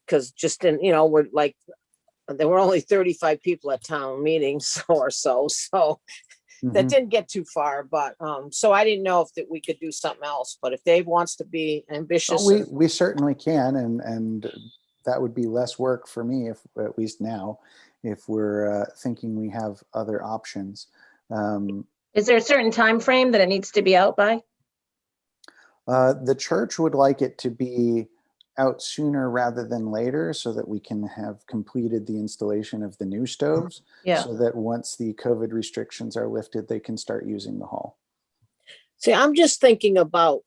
Speaker 3: Because just in, we're like, there were only 35 people at town meetings or so. So that didn't get too far. But so I didn't know if that we could do something else. But if Dave wants to be ambitious.
Speaker 2: We certainly can. And that would be less work for me, if at least now, if we're thinking we have other options.
Speaker 4: Is there a certain time frame that it needs to be out by?
Speaker 2: The church would like it to be out sooner rather than later so that we can have completed the installation of the new stoves.
Speaker 4: Yeah.
Speaker 2: So that once the COVID restrictions are lifted, they can start using the hall.
Speaker 3: See, I'm just thinking about,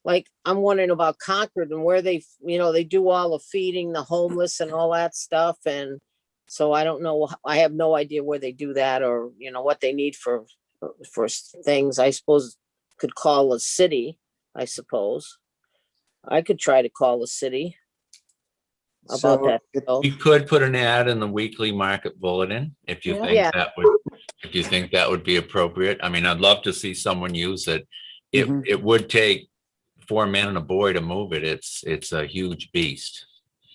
Speaker 3: like, I'm wondering about Concord and where they, they do all the feeding the homeless and all that stuff. And so I don't know, I have no idea where they do that or, what they need for things. I suppose could call a city, I suppose. I could try to call a city about that.
Speaker 1: You could put an ad in the weekly market bulletin if you think that would be appropriate. I mean, I'd love to see someone use it. It would take 4 men and a boy to move it. It's a huge beast.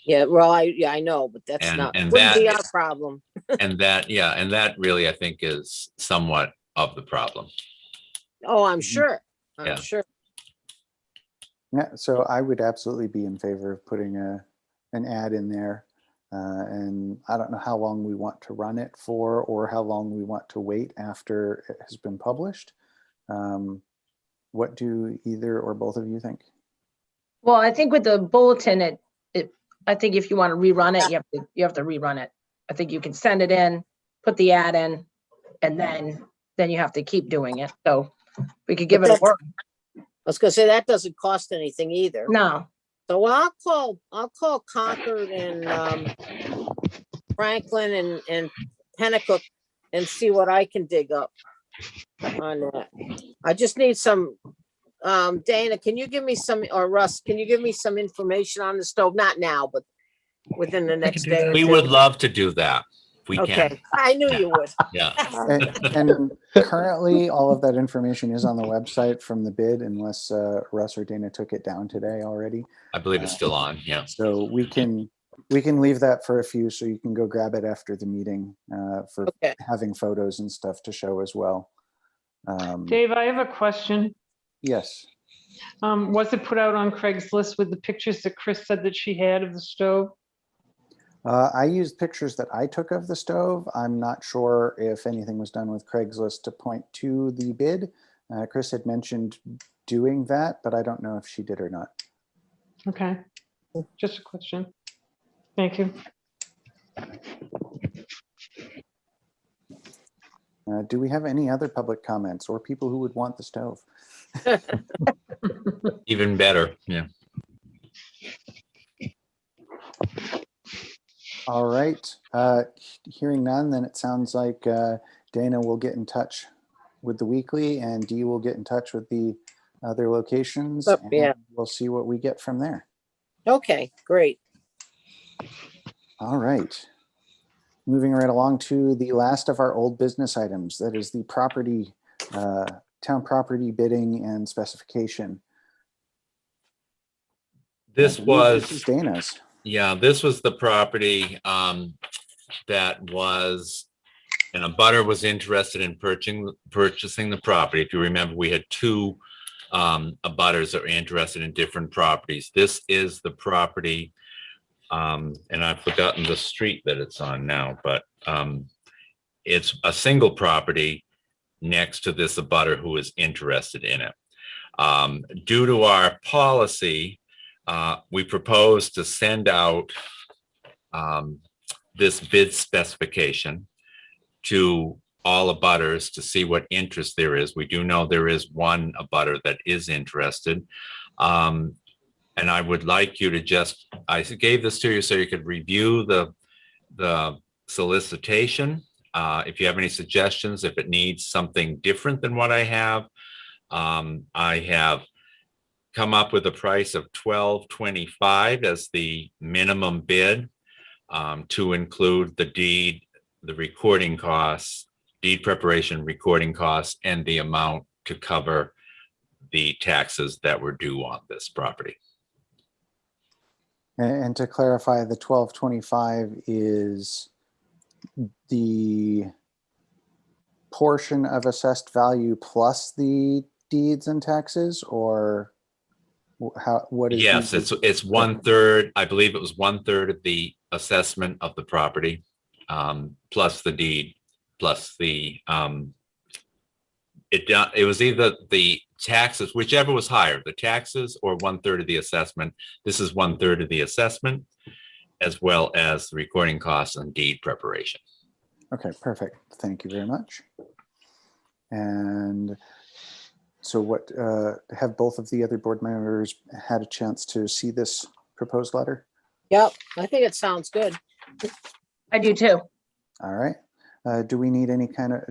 Speaker 3: Yeah, well, I know, but that's wouldn't be our problem.
Speaker 1: and that really, I think, is somewhat of the problem.
Speaker 3: Oh, I'm sure. I'm
Speaker 1: Yeah.
Speaker 3: sure.
Speaker 2: Yeah, so I would absolutely be in favor of putting an ad in there. And I don't know how long we want to run it for or how long we want to wait after it has been published. What do either or both of you think?
Speaker 4: Well, I think with the bulletin, I think if you want to rerun it, you have to rerun it. I think you can send it in, put the ad in, and then you have to keep doing it. So we could give it a whirl.
Speaker 3: I was gonna say that doesn't cost anything either.
Speaker 4: No.
Speaker 3: So I'll call Concord and Franklin and Pennacook and see what I can dig up on that. I just need some Dana, can you give me some, or Russ, can you give me some information on the stove? Not now, but within the next
Speaker 5: do
Speaker 3: day
Speaker 5: that.
Speaker 3: or
Speaker 1: We
Speaker 3: two?
Speaker 1: would love to do that. If we can.
Speaker 3: Okay, I knew you would.
Speaker 1: Yeah.
Speaker 2: And currently, all of that information is on the website from the bid, unless Russ or Dana took it down today already.
Speaker 1: I believe it's still on. Yeah.
Speaker 2: So we can leave that for a few, so you can go grab it after the meeting for
Speaker 3: Okay.
Speaker 2: having photos and stuff to show as well.
Speaker 8: Dave, I have a question.
Speaker 2: Yes.
Speaker 8: Was it put out on Craigslist with the pictures that Chris said that she had of the stove?
Speaker 2: I used pictures that I took of the stove. I'm not sure if anything was done with Craigslist to point to the bid. Chris had mentioned doing that, but I don't know if she did or not.
Speaker 8: Okay, just a question. Thank you.
Speaker 2: Do we have any other public comments or people who would want the stove?
Speaker 1: Even better. Yeah.
Speaker 2: All right. Hearing none, then it sounds like Dana will get in touch with the weekly and Dee will get in touch with the other locations.
Speaker 3: Yeah.
Speaker 2: And we'll see what we get from there.
Speaker 3: Okay, great.
Speaker 2: All right. Moving right along to the last of our old business items. That is the property, town property bidding and specification.
Speaker 1: This
Speaker 2: I believe
Speaker 1: was.
Speaker 2: This is Dana's.
Speaker 1: Yeah, this was the property that was, and a butter was interested in purchasing the property. If you remember, we had two abutters that were interested in different properties. This is the property, and I've forgotten the street that it's on now, but it's a single property next to this abutter who is interested in it. Due to our policy, we propose to send out this bid specification to all abutters to see what interest there is. We do know there is one abutter that is interested. And I would like you to just, I gave this to you so you could review the solicitation. If you have any suggestions, if it needs something different than what I have come up with a price of $12.25 as the minimum bid to include the deed, the recording costs, deed preparation, recording costs, and the amount to cover the taxes that were due on this property.
Speaker 2: And to clarify, the 1225 is the portion of assessed value plus the deeds and taxes, or how, what is?
Speaker 1: Yes, it's 1/3. I believe it was 1/3 of the assessment of the property, plus the deed, plus the it was either the taxes, whichever was higher, the taxes or 1/3 of the assessment. This is 1/3 of the assessment, as well as the recording costs and deed preparation.
Speaker 2: Okay, perfect. Thank you very much. And so what, have both of the other board members had a chance to see this proposed letter?
Speaker 3: Yep, I think it sounds good.
Speaker 4: I do too.
Speaker 2: All right. Do we need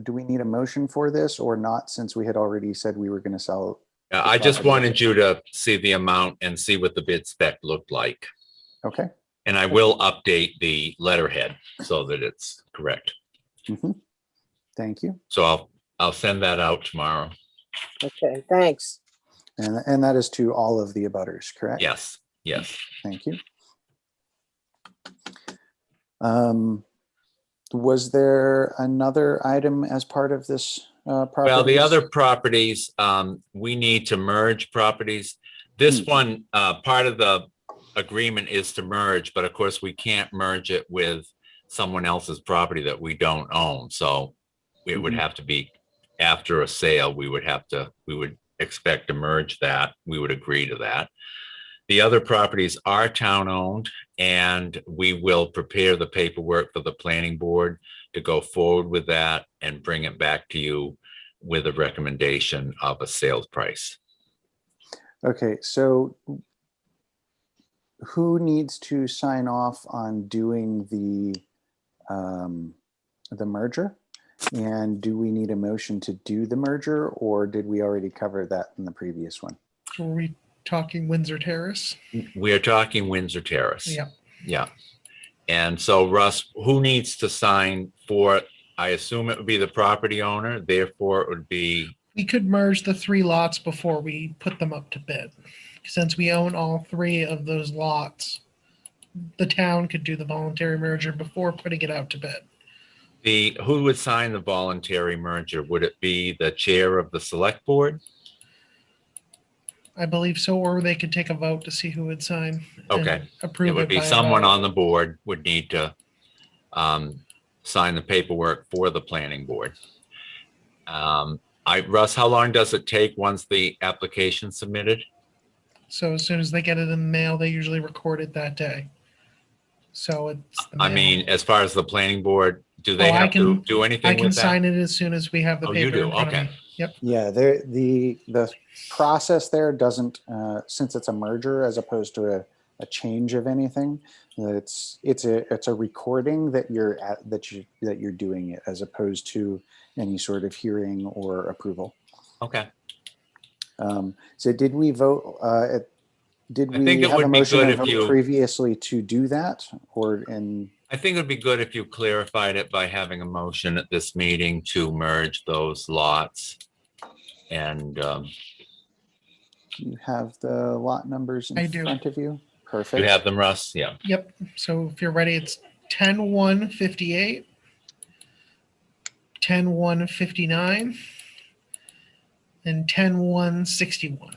Speaker 2: do we need a motion for this or not, since we had already said we were going to sell?
Speaker 1: I just wanted you to see the amount and see what the bid spec looked like.
Speaker 2: Okay.
Speaker 1: And I will update the letterhead so that it's correct.
Speaker 2: Thank you.
Speaker 1: So I'll send that out tomorrow.
Speaker 3: Okay, thanks.
Speaker 2: And that is to all of the abutters, correct?
Speaker 1: Yes, yes.
Speaker 2: Thank you. Was there another item as part of this property?
Speaker 1: Well, the other properties, we need to merge properties. This one, part of the agreement is to merge, but of course we can't merge it with someone else's property that we don't own. So it would have to be after a sale, we would expect to merge that. We would agree to that. The other properties are town owned, and we will prepare the paperwork for the planning board to go forward with that and bring it back to you with a recommendation of a sales price.
Speaker 2: Okay, so who needs to sign off on doing the merger? And do we need a motion to do the merger, or did we already cover that in the previous one?
Speaker 5: So are we talking Windsor Terrace?
Speaker 1: We are talking Windsor Terrace.
Speaker 5: Yeah.
Speaker 1: Yeah. And so Russ, who needs to sign for, I assume it would be the property owner, therefore it would be,
Speaker 5: We could merge the 3 lots before we put them up to bid. Since we own all 3 of those lots, the town could do the voluntary merger before putting it out to bid.
Speaker 1: who would sign the voluntary merger? Would it be the chair of the select board?
Speaker 5: I believe so, or they could take a vote to see who would sign. and
Speaker 1: Okay.
Speaker 5: Approve
Speaker 1: It would be
Speaker 5: by a
Speaker 1: someone
Speaker 5: vote.
Speaker 1: on the board would need to sign the paperwork for the planning board. Russ, how long does it take once the application submitted?
Speaker 5: So as soon as they get it in the mail, they usually record it that day. So it's the
Speaker 1: I
Speaker 5: mail.
Speaker 1: mean, as far as the planning board, do they
Speaker 5: Oh, I
Speaker 1: have to
Speaker 5: can-
Speaker 1: do
Speaker 5: I
Speaker 1: anything
Speaker 5: can
Speaker 1: with that?
Speaker 5: sign it as soon as we have the
Speaker 1: Oh,
Speaker 5: paper
Speaker 1: you do?
Speaker 5: in front of
Speaker 1: Okay.
Speaker 5: me. Yep.
Speaker 2: Yeah, the process there doesn't, since it's a merger as opposed to a change of anything, it's a recording that you're doing it as opposed to any sort of hearing or approval.
Speaker 1: Okay.
Speaker 2: So did we vote? Did
Speaker 1: I
Speaker 2: we
Speaker 1: think it
Speaker 2: have a
Speaker 1: would be
Speaker 2: motion
Speaker 1: good
Speaker 2: to
Speaker 1: if
Speaker 2: vote
Speaker 1: you-
Speaker 2: previously to do that, or in?
Speaker 1: I think it'd be good if you clarified it by having a motion at this meeting to merge those lots. And
Speaker 2: Do you have the lot numbers in
Speaker 5: I do.
Speaker 2: front of you? Perfect.
Speaker 1: you have them, Russ? Yeah.
Speaker 5: Yep. So if you're ready, it's 10-158, 10-159, and 10-161.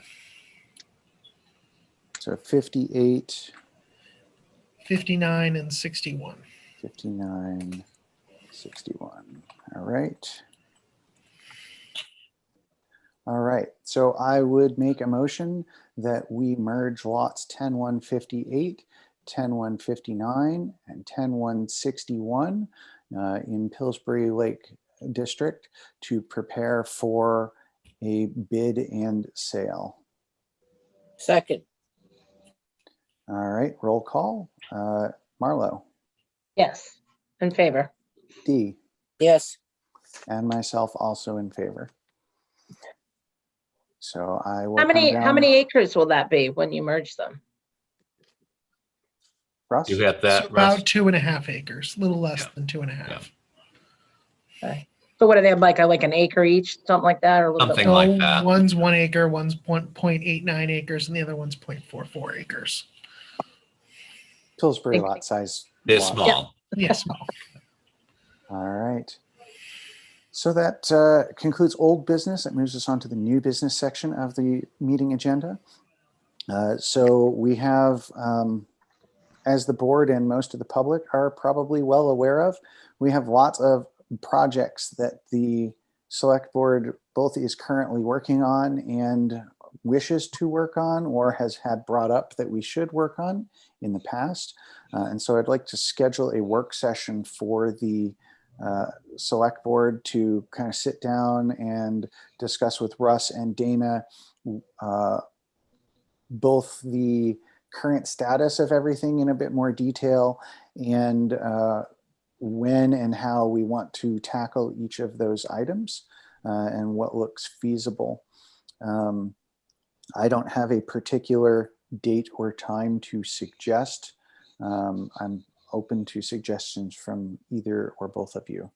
Speaker 2: So 58,
Speaker 5: 59 and 61.
Speaker 2: 59, 61. All right. All right. So I would make a motion that we merge lots 10-158, 10-159, and 10-161 in Pillsbury Lake District to prepare for a bid and sale.
Speaker 3: Second,
Speaker 2: All right. Roll call. Marlo,
Speaker 4: Yes, in favor.
Speaker 2: Dee,
Speaker 3: yes.
Speaker 2: and myself also in favor. So I will
Speaker 4: How
Speaker 2: come
Speaker 4: many,
Speaker 2: down.
Speaker 4: how many acres will that be when you merge them?
Speaker 2: Russ?
Speaker 1: You have
Speaker 5: So
Speaker 1: that,
Speaker 5: about
Speaker 1: Russ?
Speaker 5: 2.5 acres, a little less
Speaker 1: Yeah.
Speaker 5: than 2.5.
Speaker 4: Okay. So what do they have, like an acre each, something like that, or a little bit
Speaker 1: Something
Speaker 4: more?
Speaker 1: like that.
Speaker 5: One's 1 acre, one's 0.89 acres, and the other one's 0.44 acres.
Speaker 2: Pillsbury
Speaker 4: Thank
Speaker 2: lot size.
Speaker 1: They're
Speaker 2: lot.
Speaker 1: small.
Speaker 5: Yes.
Speaker 2: All right. So that concludes old business. That moves us on to the new business section of the meeting agenda. So we have, as the board and most of the public are probably well aware of, we have lots of projects that the select board both is currently working on and wishes to work on or has had brought up that we should work on in the past. And so I'd like to schedule a work session for the select board to kind of sit down and discuss with Russ and Dana both the current status of everything in a bit more detail and when and how we want to tackle each of those items and what looks feasible. I don't have a particular date or time to suggest. I'm open to suggestions from either or both of you.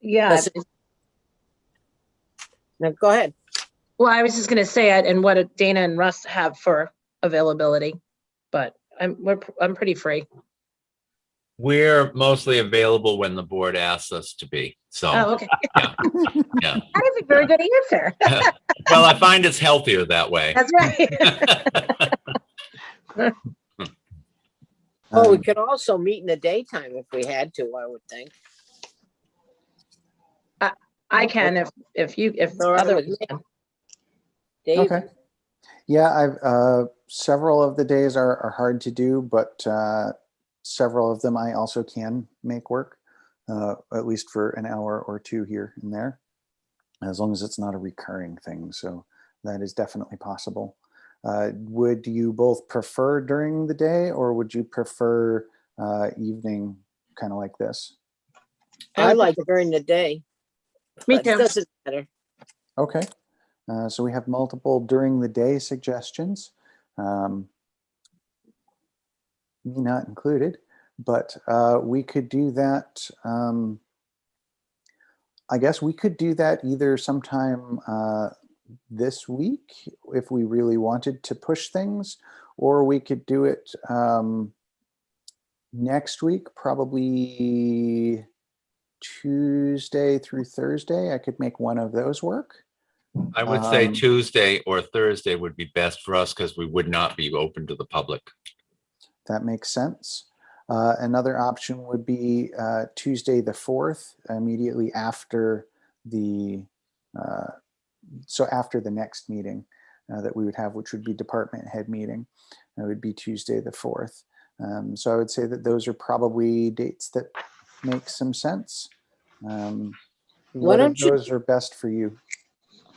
Speaker 4: Yeah,
Speaker 3: Does No, go ahead.
Speaker 4: well, I was just gonna say it and what Dana and Russ have for availability, but I'm pretty free.
Speaker 1: We're mostly available when the board asks us to be.
Speaker 4: Oh,
Speaker 1: So,
Speaker 4: okay.
Speaker 1: yeah.
Speaker 4: That is a very good answer.
Speaker 1: Well, I find it's healthier that way.
Speaker 4: That's right.
Speaker 3: Oh, we could also meet in the daytime if we had to, I would think.
Speaker 4: I can if
Speaker 3: All right
Speaker 4: others
Speaker 3: with me.
Speaker 4: can.
Speaker 3: Dave,
Speaker 2: Okay. Yeah, I've several of the days are hard to do, but several of them I also can make work, at least for an hour or two here and there, as long as it's not a recurring thing. So that is definitely possible. Would you both prefer during the day or would you prefer evening, kind of like this?
Speaker 3: I like during the day.
Speaker 4: Me
Speaker 3: but it
Speaker 4: too.
Speaker 3: doesn't matter.
Speaker 2: Okay. So we have multiple during the day suggestions, me not included, but we could do that. I guess we could do that either sometime this week if we really wanted to push things, or we could do it next week, probably Tuesday through Thursday. I could make one of those work.
Speaker 1: I would say Tuesday or Thursday would be best for us because we would not be open to the public.
Speaker 2: That makes sense. Another option would be Tuesday the 4th, immediately after the, so after the next meeting that we would have, which would be department head meeting. It would be Tuesday the 4th. So I would say that those are probably dates that make some sense. What of those are best for you?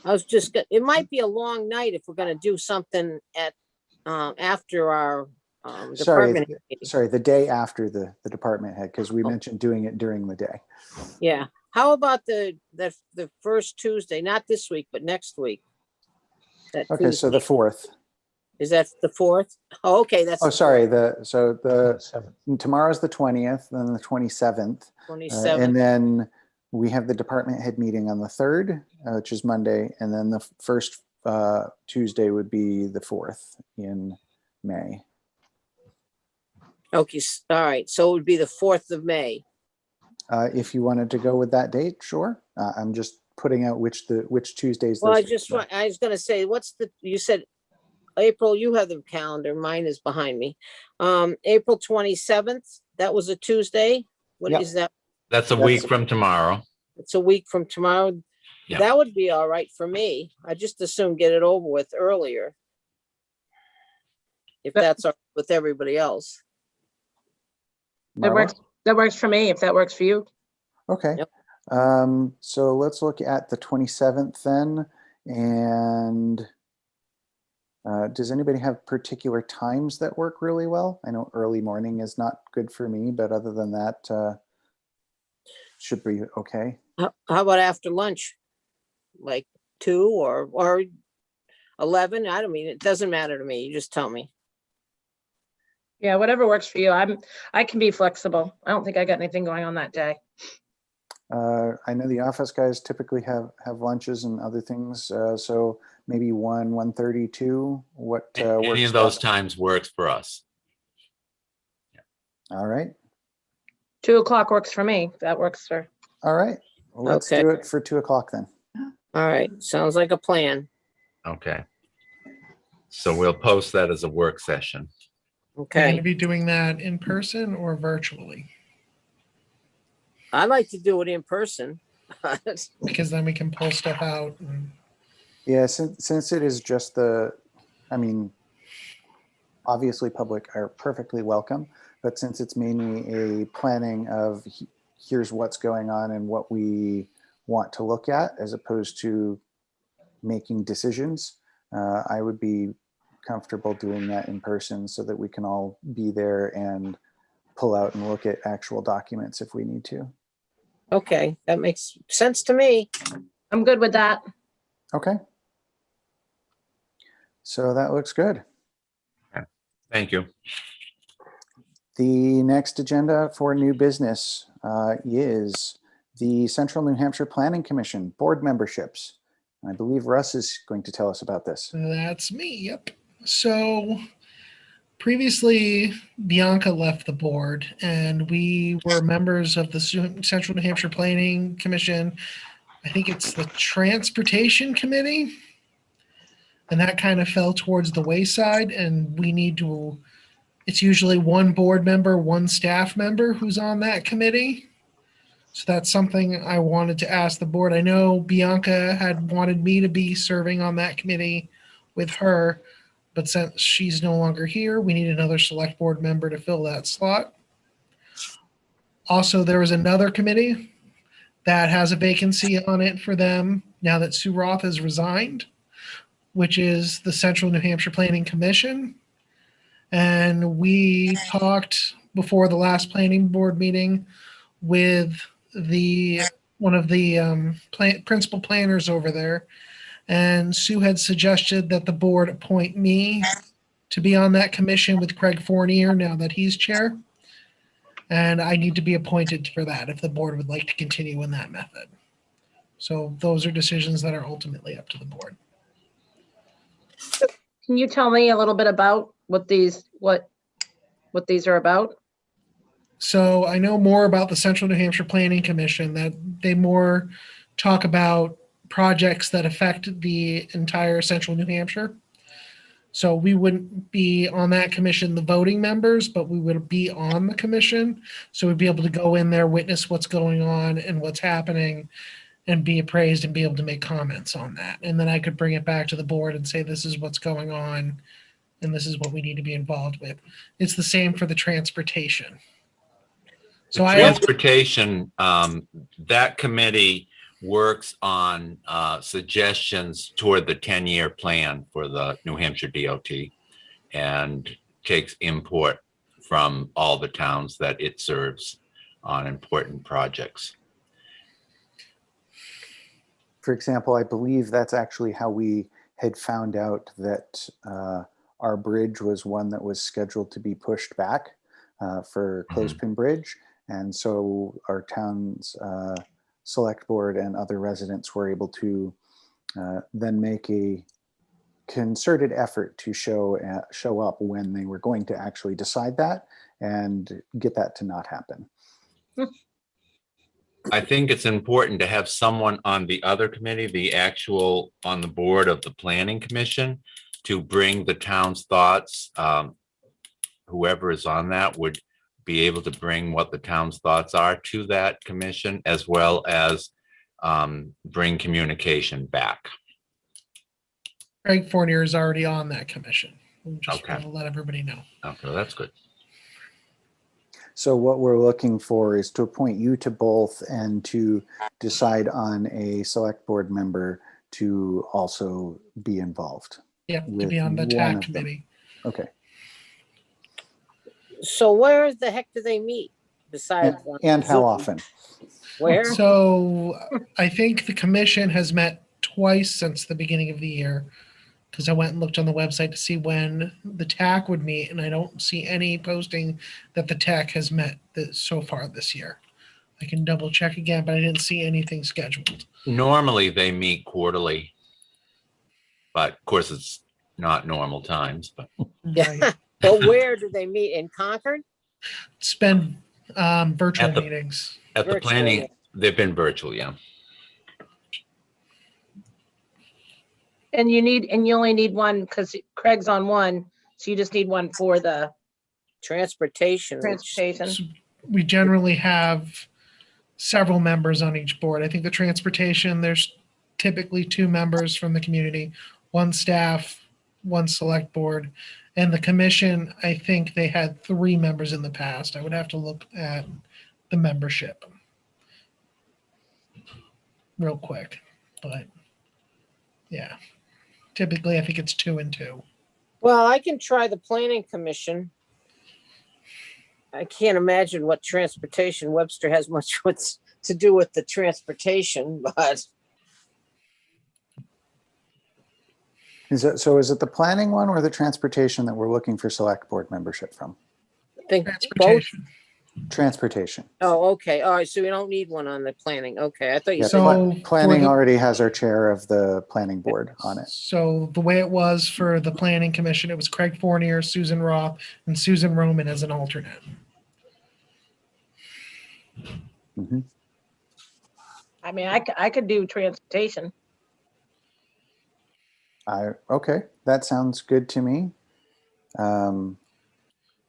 Speaker 3: I was just, it might be a long night if we're gonna do something at, after our department.
Speaker 2: Sorry, the day after the department head, because we mentioned doing it during the day.
Speaker 3: Yeah. How about the first Tuesday, not this week, but next week?
Speaker 2: Okay, so the 4th.
Speaker 3: Is that the 4th? Oh, okay, that's.
Speaker 2: Oh, sorry,
Speaker 7: Seventh.
Speaker 2: tomorrow's the 20th, then the 27th.
Speaker 3: 27th.
Speaker 2: And then we have the department head meeting on the 3rd, which is Monday, and then the first Tuesday would be the 4th in May.
Speaker 3: Okay, all right, so it would be the 4th of May.
Speaker 2: If you wanted to go with that date, sure. I'm just putting out which Tuesdays.
Speaker 3: Well,
Speaker 2: those
Speaker 3: I was gonna say, you said, April, you have the calendar, mine is behind me. April 27th, that was a Tuesday. What
Speaker 2: Yep.
Speaker 3: is that?
Speaker 1: That's a week from tomorrow.
Speaker 3: It's a week from tomorrow.
Speaker 1: Yeah.
Speaker 3: That would be all right for me. I just assume get it over with earlier. If that's all right with everybody else.
Speaker 2: Marla?
Speaker 4: That works for me, if that works for you.
Speaker 2: Okay.
Speaker 3: Yep.
Speaker 2: So let's look at the 27th then. And does anybody have particular times that work really well? I know early morning is not good for me, but other than that, should be okay.
Speaker 3: How about after lunch? Like 2 or 11? I don't mean, it doesn't matter to me. You just tell me.
Speaker 4: Yeah, whatever works for you. I can be flexible. I don't think I got anything going on that day.
Speaker 2: I know the office guys typically have lunches and other things. So maybe 1:30, 2. What
Speaker 1: Any
Speaker 2: works
Speaker 1: of those
Speaker 2: best?
Speaker 1: times works for us.
Speaker 2: All right.
Speaker 4: 2 o'clock works for me. That works for.
Speaker 2: All right. Well, let's
Speaker 3: Okay.
Speaker 2: do it for 2 o'clock then.
Speaker 3: All right, sounds like a plan.
Speaker 1: Okay. So we'll post that as a work session.
Speaker 5: We're going
Speaker 3: Okay,
Speaker 5: to be doing that in person or virtually,
Speaker 3: I like to do it in person.
Speaker 5: because then we can pull stuff out. And
Speaker 2: Yeah, since it is just I mean, obviously public are perfectly welcome, but since it's mainly a planning of here's what's going on and what we want to look at, as opposed to making decisions, I would be comfortable doing that in person so that we can all be there and pull out and look at actual documents if we need to.
Speaker 3: Okay, that makes sense to me.
Speaker 4: I'm good with that.
Speaker 2: Okay. So that looks good.
Speaker 1: Thank you.
Speaker 2: The next agenda for new business is the Central New Hampshire Planning Commission board memberships. I believe Russ is going to tell us about this.
Speaker 5: that's me. Yep. So previously, Bianca left the board, and we were members of the Central New Hampshire Planning Commission. I think it's the Transportation Committee. And that kind of fell towards the wayside, and we need to, it's usually one board member, one staff member who's on that committee. So that's something I wanted to ask the board. I know Bianca had wanted me to be serving on that committee with her, but since she's no longer here, we need another select board member to fill that slot. Also, there was another committee that has a vacancy on it for them now that Sue Roth has resigned, which is the Central New Hampshire Planning Commission. And we talked before the last planning board meeting with one of the principal planners over there. And Sue had suggested that the board appoint me to be on that commission with Craig Fournier now that he's chair. And I need to be appointed for that if the board would like to continue in that method. So those are decisions that are ultimately up to the board.
Speaker 4: Can you tell me a little bit about what these are about?
Speaker 5: So I know more about the Central New Hampshire Planning Commission, that they more talk about projects that affect the entire central New Hampshire. So we wouldn't be on that commission, the voting members, but we would be on the commission. So we'd be able to go in there, witness what's going on and what's happening, and be appraised and be able to make comments on that. And then I could bring it back to the board and say, this is what's going on and this is what we need to be involved with. It's the same for the transportation. So
Speaker 1: Transportation, that committee works on suggestions toward the 10-year plan for the New Hampshire DOT and takes input from all the towns that it serves on important projects.
Speaker 2: For example, I believe that's actually how we had found out that our bridge was one that was scheduled to be pushed back for Clothespin Bridge. And so our town's select board and other residents were able to then make a concerted effort to show up when they were going to actually decide that and get that to not happen.
Speaker 1: I think it's important to have someone on the other committee, the actual on the board of the planning commission, to bring the town's thoughts. Whoever is on that would be able to bring what the town's thoughts are to that commission, as well as bring communication back.
Speaker 5: Craig Fournier is already on that commission. We'll just
Speaker 1: Okay.
Speaker 5: want to let everybody know.
Speaker 1: Okay, that's good.
Speaker 2: So what we're looking for is to appoint you to both and to decide on a select board member to also be involved.
Speaker 5: Yeah, to
Speaker 2: with
Speaker 5: be on the
Speaker 2: one
Speaker 5: TAC
Speaker 2: of them.
Speaker 5: committee.
Speaker 2: Okay.
Speaker 3: So where the heck do they meet besides?
Speaker 2: And how often?
Speaker 3: Where?
Speaker 5: So I think the commission has met twice since the beginning of the year, because I went and looked on the website to see when the TAC would meet, and I don't see any posting that the TAC has met so far this year. I can double check again, but I didn't see anything scheduled.
Speaker 1: Normally they meet quarterly, but of course it's not normal times, but
Speaker 3: Yeah.
Speaker 5: Right.
Speaker 3: But where do they meet? In Concord?
Speaker 5: It's been virtual
Speaker 1: At the-
Speaker 5: meetings.
Speaker 1: at the
Speaker 3: Virtual,
Speaker 1: planning,
Speaker 3: yeah.
Speaker 1: they've been virtual, yeah.
Speaker 4: And you only need one because Craig's on one, so you just need one for the
Speaker 3: Transportation.
Speaker 4: transportation.
Speaker 5: We generally have several members on each board. I think the transportation, there's typically 2 members from the community, 1 staff, 1 select board. And the commission, I think they had 3 members in the past. I would have to look at the membership real quick, but yeah, typically I think it's 2 and 2.
Speaker 3: Well, I can try the planning commission. I can't imagine what transportation, Webster has much to do with the transportation, but
Speaker 2: Is it the planning one or the transportation that we're looking for select board membership from?
Speaker 3: I think both.
Speaker 5: Transportation.
Speaker 2: Transportation.
Speaker 3: Oh, okay. All right. So we don't need one on the planning. Okay. I thought you
Speaker 2: Yeah,
Speaker 3: said,
Speaker 5: So
Speaker 2: planning
Speaker 5: for the-
Speaker 2: already has our chair of the planning board on it.
Speaker 5: So the way it was for the planning commission, it was Craig Fournier, Susan Roth, and Susan Roman as an alternate.
Speaker 2: Mhm.
Speaker 4: I mean, I could do transportation.
Speaker 2: Okay, that sounds good to me.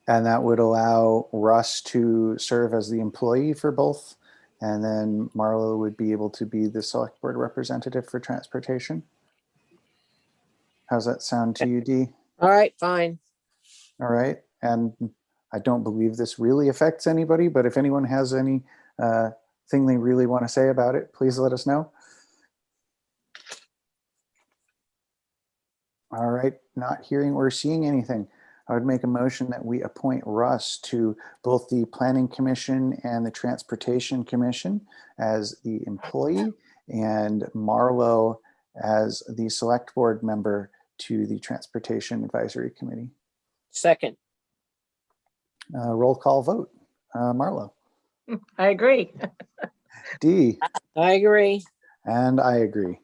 Speaker 2: And that would allow Russ to serve as the employee for both. And then Marlo would be able to be the select board representative for transportation. How's that sound to you, Dee?
Speaker 3: all right, fine.
Speaker 2: All right. And I don't believe this really affects anybody, but if anyone has any thing they really want to say about it, please let us know. All right, not hearing or seeing anything. I would make a motion that we appoint Russ to both the Planning Commission and the Transportation Commission as the employee, and Marlo as the select board member to the Transportation Advisory Committee.
Speaker 3: Second.
Speaker 2: Roll call vote. Marlo,
Speaker 4: I agree.
Speaker 2: Dee,
Speaker 3: I agree.
Speaker 2: and I agree.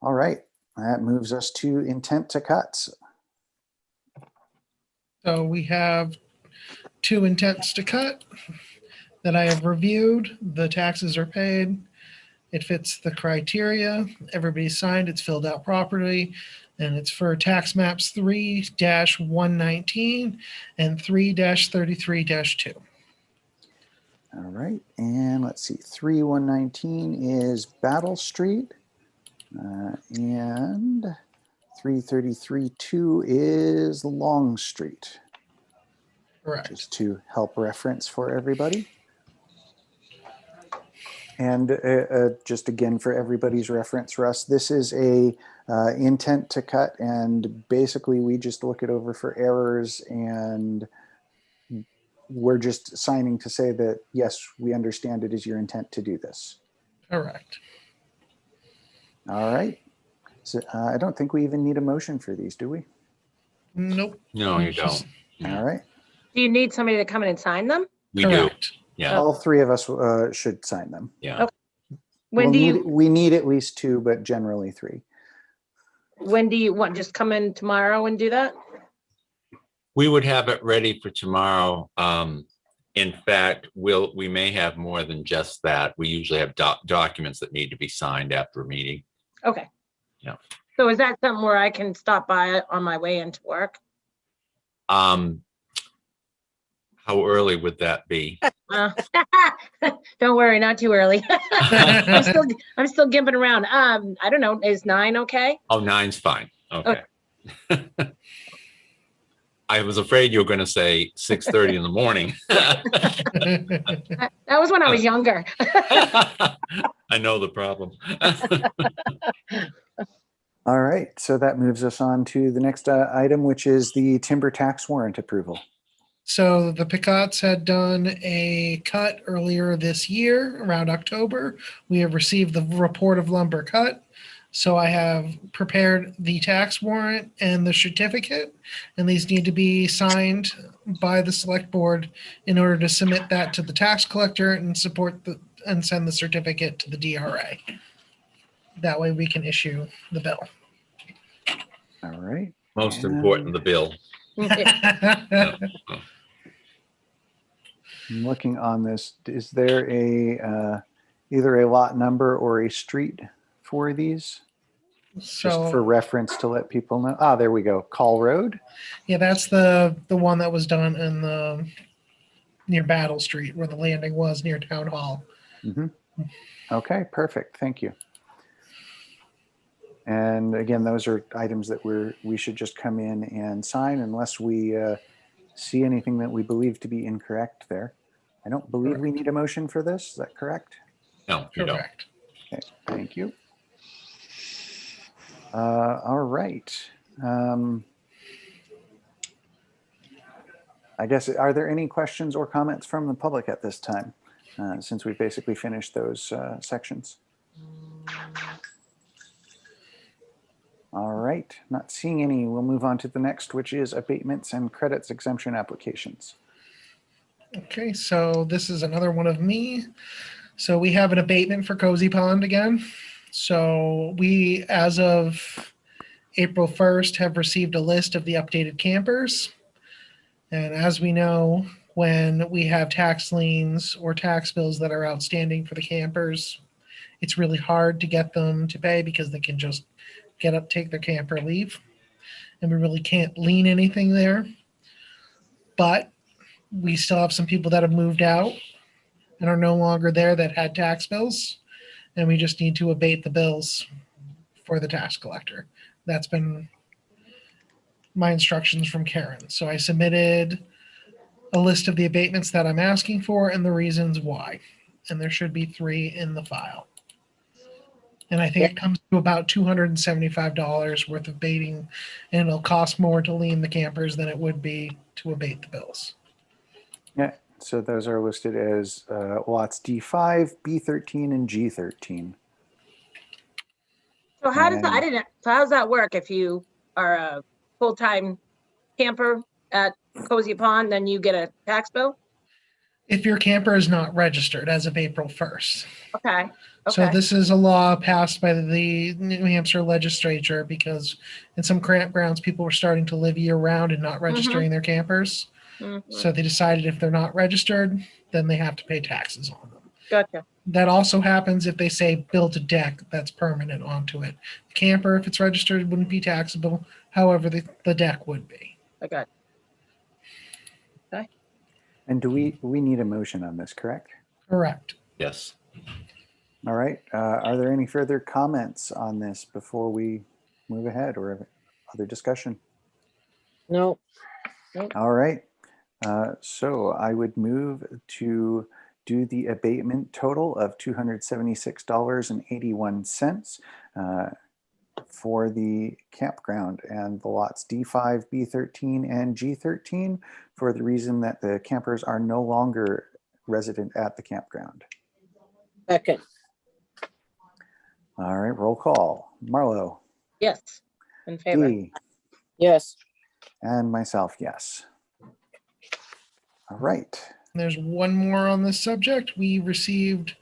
Speaker 2: All right, that moves us to intent to cuts.
Speaker 5: So we have 2 intents to cut that I have reviewed. The taxes are paid. It fits the criteria. Everybody's signed. It's filled out properly. And it's for tax maps 3-119 and 3-33-2.
Speaker 2: All right, and let's see, 3119 is Battle Street, and 333-2 is Long Street,
Speaker 5: Correct.
Speaker 2: just to help reference for everybody. And just again, for everybody's reference, Russ, this is a intent to cut, and basically we just look it over for errors, and we're just signing to say that, yes, we understand it is your intent to do this.
Speaker 5: Correct.
Speaker 2: All right. So I don't think we even need a motion for these, do we?
Speaker 5: Nope.
Speaker 1: No, you don't.
Speaker 2: All right.
Speaker 4: Do you need somebody to come in and sign them?
Speaker 1: We do.
Speaker 5: Correct.
Speaker 1: Yeah,
Speaker 2: All 3 of us should sign them.
Speaker 1: yeah.
Speaker 4: When do you,
Speaker 2: We need at least 2, but generally 3.
Speaker 4: when do you want, just come in tomorrow and do that?
Speaker 1: We would have it ready for tomorrow. In fact, we may have more than just that. We usually have documents that need to be signed after a meeting.
Speaker 4: Okay.
Speaker 1: Yeah.
Speaker 4: So is that something where I can stop by on my way into work?
Speaker 1: How early would that be?
Speaker 4: Don't worry, not too early. I'm still gimping around. I don't know. Is 9 okay?
Speaker 1: Oh, 9's fine. Okay. I was afraid you were going to say 6:30 in the morning.
Speaker 4: That was when I was younger.
Speaker 1: I know the problem.
Speaker 2: All right. So that moves us on to the next item, which is the timber tax warrant approval.
Speaker 5: So the Picots had done a cut earlier this year, around October. We have received the report of lumber cut. So I have prepared the tax warrant and the certificate, and these need to be signed by the select board in order to submit that to the tax collector and and send the certificate to the DRA. That way we can issue the bill.
Speaker 2: All right.
Speaker 1: Most important, the bill.
Speaker 2: I'm looking on this. Is there a either a lot number or a street for these? Just for
Speaker 5: So
Speaker 2: reference to let people know. Ah, there we go. Call Road.
Speaker 5: yeah, that's the one that was done in the near Battle Street where the landing was near Town Hall.
Speaker 2: Okay, perfect. Thank you. And again, those are items that we should just come in and sign unless we see anything that we believe to be incorrect there. I don't believe we need a motion for this. Is that correct?
Speaker 1: No, you don't.
Speaker 5: Correct.
Speaker 2: Okay, thank you. All right. I guess, are there any questions or comments from the public at this time, since we've basically finished those sections? All right, not seeing any. We'll move on to the next, which is abatements and credits exemption applications.
Speaker 5: Okay, so this is another one of me. So we have an abatement for Cozy Pond again. So we, as of April 1st, have received a list of the updated campers. And as we know, when we have tax liens or tax bills that are outstanding for the campers, it's really hard to get them to pay because they can just get up, take their camper, leave. And we really can't lien anything there. But we still have some people that have moved out and are no longer there that had tax bills. And we just need to abate the bills for the tax collector. That's been my instructions from Karen. So I submitted a list of the abatements that I'm asking for and the reasons why. And there should be 3 in the file. And I think it comes to about $275 worth of abating, and it'll cost more to lien the campers than it would be to abate the bills.
Speaker 2: Yeah, so those are listed as lots D5, B13, and G13.
Speaker 4: So how does that, I
Speaker 2: And-
Speaker 4: didn't, so how does that work if you are a full-time camper at Cozy Pond, then you get a tax bill?
Speaker 5: If your camper is not registered as of April 1st.
Speaker 4: Okay,
Speaker 5: So
Speaker 4: okay.
Speaker 5: this is a law passed by the New Hampshire legislature because in some campgrounds, people were starting to live year round and not registering their campers.
Speaker 4: Mhm.
Speaker 5: So they decided if they're not registered, then they have to pay taxes on them.
Speaker 4: Gotcha.
Speaker 5: That also happens if they say build a deck that's permanent onto it. Camper, if it's registered, wouldn't be taxable. However, the deck would be.
Speaker 4: I got
Speaker 2: And do we need a motion on this, correct?
Speaker 5: Correct.
Speaker 1: Yes.
Speaker 2: All right. Are there any further comments on this before we move ahead or other discussion?
Speaker 3: No,
Speaker 2: All right. So I would move to do the abatement total of $276.81 for the campground and the lots D5, B13, and G13 for the reason that the campers are no longer resident at the campground.
Speaker 3: second,
Speaker 2: All right, roll call. Marlo,
Speaker 4: yes, in favor.
Speaker 2: Dee,
Speaker 3: yes.
Speaker 2: and myself, yes. All right.
Speaker 5: There's one more on this subject. We received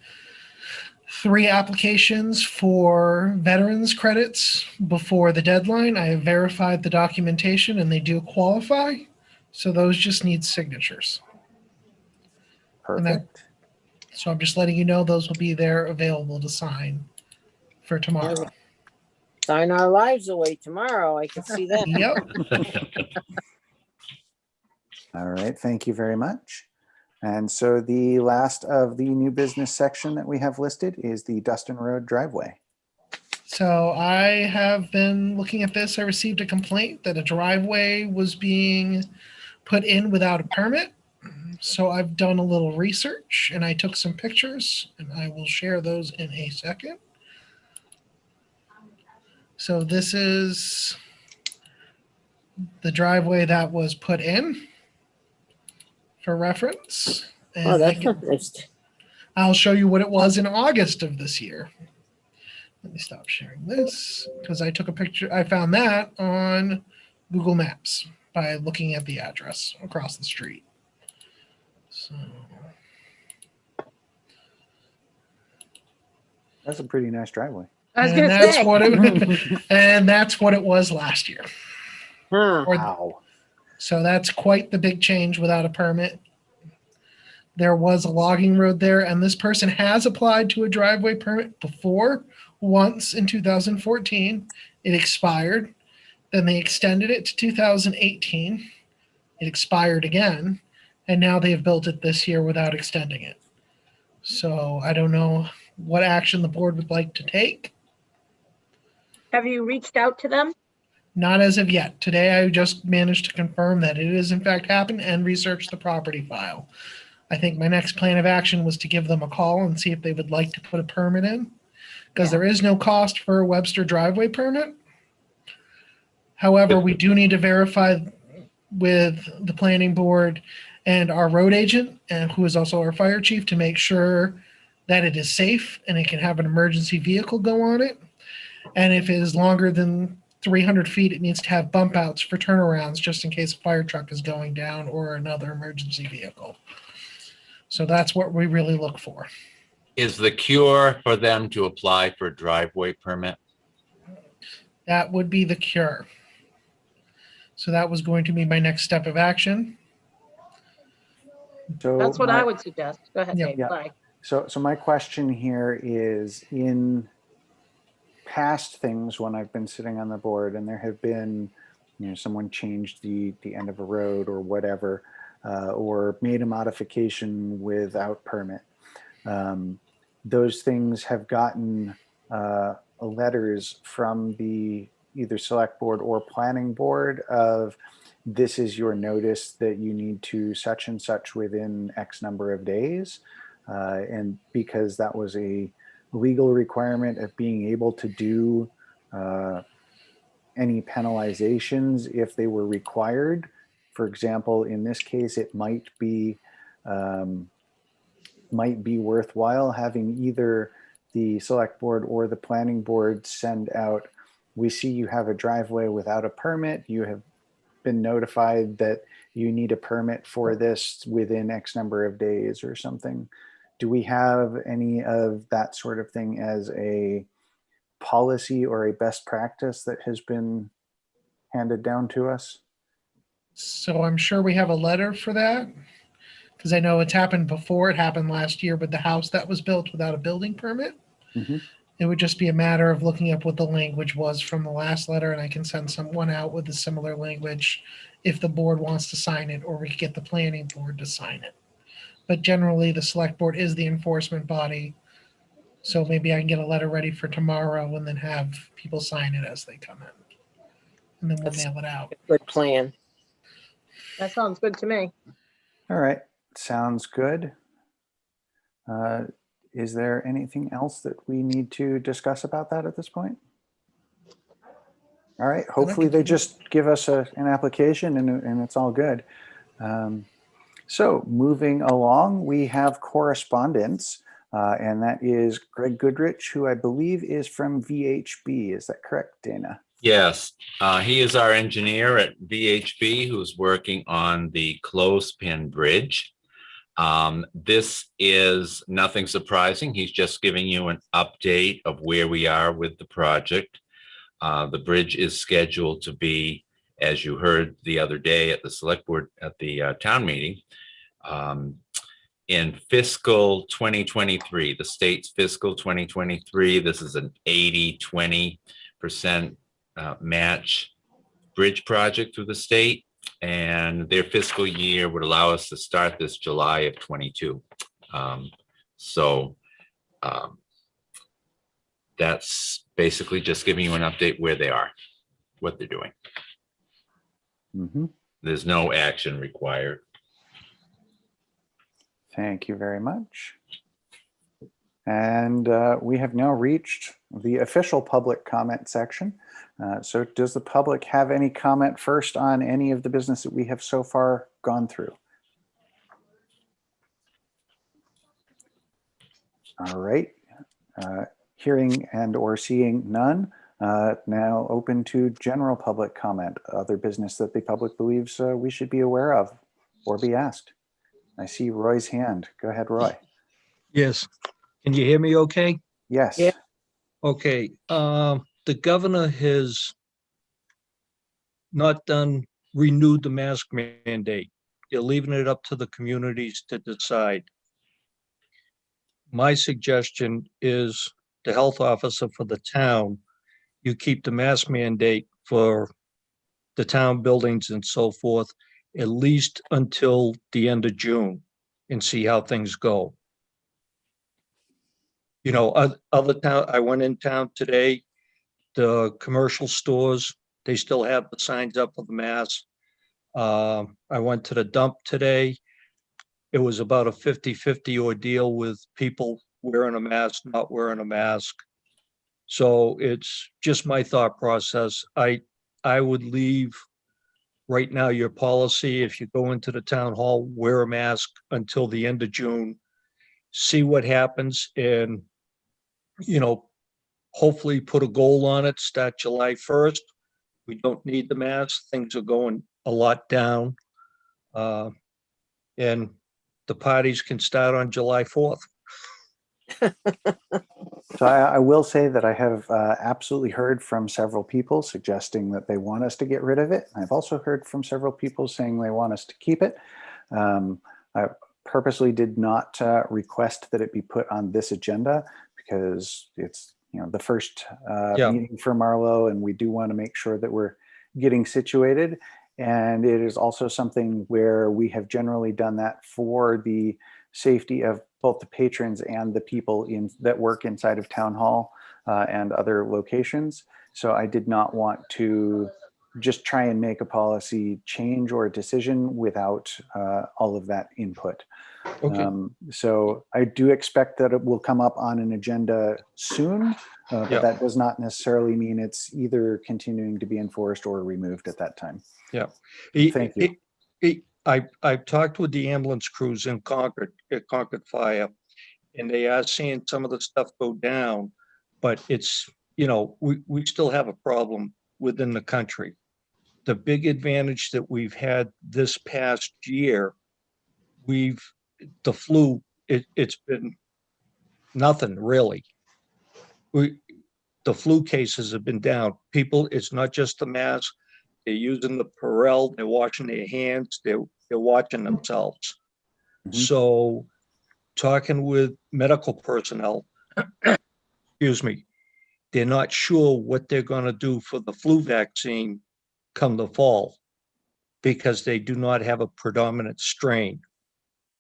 Speaker 5: 3 applications for veterans credits before the deadline. I have verified the documentation and they do qualify. So those just need signatures.
Speaker 2: Perfect.
Speaker 5: So I'm just letting you know those will be there available to sign for tomorrow.
Speaker 3: Sign our lives away tomorrow. I can see that.
Speaker 5: Yep.
Speaker 2: All right, thank you very much. And so the last of the new business section that we have listed is the Dustin Road driveway.
Speaker 5: So I have been looking at this. I received a complaint that a driveway was being put in without a permit. So I've done a little research and I took some pictures and I will share those in a second. So this is the driveway that was put in for reference. And
Speaker 3: Oh, that's not nice.
Speaker 5: I'll show you what it was in August of this year. Let me stop sharing this because I took a picture. I found that on Google Maps by looking at the address across the street. So
Speaker 2: That's a pretty nice driveway.
Speaker 4: I was
Speaker 5: and
Speaker 4: gonna
Speaker 5: that's
Speaker 4: say,
Speaker 5: what it and that's what it was last year.
Speaker 3: Huh.
Speaker 2: Wow.
Speaker 5: So that's quite the big change without a permit. There was a logging road there, and this person has applied to a driveway permit before, once in 2014. It expired. Then they extended it to 2018. It expired again, and now they've built it this year without extending it. So I don't know what action the board would like to take.
Speaker 4: have you reached out to them?
Speaker 5: Not as of yet. Today, I just managed to confirm that it is in fact happened and research the property file. I think my next plan of action was to give them a call and see if they would like to put a permit in, because there is no cost for a Webster driveway permit. However, we do need to verify with the planning board and our road agent, and who is also our fire chief, to make sure that it is safe and it can have an emergency vehicle go on it. And if it is longer than 300 feet, it needs to have bump outs for turnarounds just in case a fire truck is going down or another emergency vehicle. So that's what we really look for.
Speaker 1: Is the cure for them to apply for a driveway permit?
Speaker 5: That would be the cure. So that was going to be my next step of action.
Speaker 2: So
Speaker 4: That's what
Speaker 2: my-
Speaker 4: I would suggest. Go ahead,
Speaker 5: Yep.
Speaker 4: Dave.
Speaker 2: Yeah.
Speaker 4: Sorry.
Speaker 2: So my question here is, in past things when I've been sitting on the board and there have been, someone changed the end of a road or whatever, or made a modification without permit, those things have gotten letters from the either select board or planning board of, this is your notice that you need to such and such within X number of days. And because that was a legal requirement of being able to do any penalizations if they were required. For example, in this case, it might be worthwhile having either the select board or the planning board send out, we see you have a driveway without a permit, you have been notified that you need a permit for this within X number of days or something. Do we have any of that sort of thing as a policy or a best practice that has been handed down to us?
Speaker 5: So I'm sure we have a letter for that, because I know it's happened before. It happened last year with the house that was built without a building permit.
Speaker 2: Mhm.
Speaker 5: It would just be a matter of looking up what the language was from the last letter, and I can send someone out with a similar language if the board wants to sign it, or we could get the planning board to sign it. But generally, the select board is the enforcement body. So maybe I can get a letter ready for tomorrow and then have people sign it as they come in. And then we'll
Speaker 3: That's
Speaker 5: mail it out.
Speaker 3: Good plan.
Speaker 4: That sounds good to me.
Speaker 2: All right, sounds good. Is there anything else that we need to discuss about that at this point? All right, hopefully they just give us an application and it's all good. So moving along, we have correspondence, and that is Greg Goodrich, who I believe is from VHB. Is that correct, Dana?
Speaker 1: Yes, he is our engineer at VHB who's working on the Clothespin Bridge. This is nothing surprising. He's just giving you an update of where we are with the project. The bridge is scheduled to be, as you heard the other day at the select board at the town meeting, in fiscal 2023, the state's fiscal 2023. This is an 80-20% match bridge project through the state, and their fiscal year would allow us to start this July of 22. That's basically just giving you an update where they are, what they're doing.
Speaker 2: Mm-hmm.
Speaker 1: There's no action required.
Speaker 2: Thank you very much. And we have now reached the official public comment section. So does the public have any comment first on any of the business that we have so far gone through? All right. Hearing and or seeing none, now open to general public comment, other business that the public believes we should be aware of or be asked. I see Roy's hand. Go ahead, Roy.
Speaker 6: Yes. Can you hear me okay?
Speaker 2: Yes.
Speaker 3: Yeah.
Speaker 6: Okay. The governor has not renewed the mask mandate. They're leaving it up to the communities to decide. My suggestion is the health officer for the town, you keep the mask mandate for the town buildings and so forth, at least until the end of June, and see how things go. You know, other town, I went in town today, the commercial stores, they still have the signs up for the mask. I went to the dump today. It was about a 50-50 ordeal with people wearing a mask, not wearing a mask. So it's just my thought process. I would leave right now your policy, if you go into the town hall, wear a mask until the end of June, see what happens, and, you know, hopefully put a goal on it, start July 1st. We don't need the mask. Things are going a lot down. And the parties can start on July 4th.
Speaker 2: So I will say that I have absolutely heard from several people suggesting that they want us to get rid of it. I've also heard from several people saying they want us to keep it. I purposely did not request that it be put on this agenda because it's, you know, the first meeting for Marlowe, and we do want to make sure that we're getting situated. And it is also something where we have generally done that for the safety of both the patrons and the people that work inside of town hall and other locations. So I did not want to just try and make a policy change or a decision without all of that input.
Speaker 6: Okay.
Speaker 2: So I do expect that it will come up on an agenda soon, but that does not necessarily mean it's either continuing to be enforced or removed at that time.
Speaker 6: Yeah.
Speaker 2: Thank you.
Speaker 6: I've talked with the ambulance crews in Concord, at Concord Fire, and they are seeing some of the stuff go down, but it's, we still have a problem within the country. The big advantage that we've had this past year, the flu, it's been nothing really. The flu cases have been down. People, it's not just the mask. They're using the Perel, they're washing their hands, they're watching themselves.
Speaker 2: Mhm.
Speaker 6: So talking with medical personnel, excuse me, they're not sure what they're going to do for the flu vaccine come the fall because they do not have a predominant strain.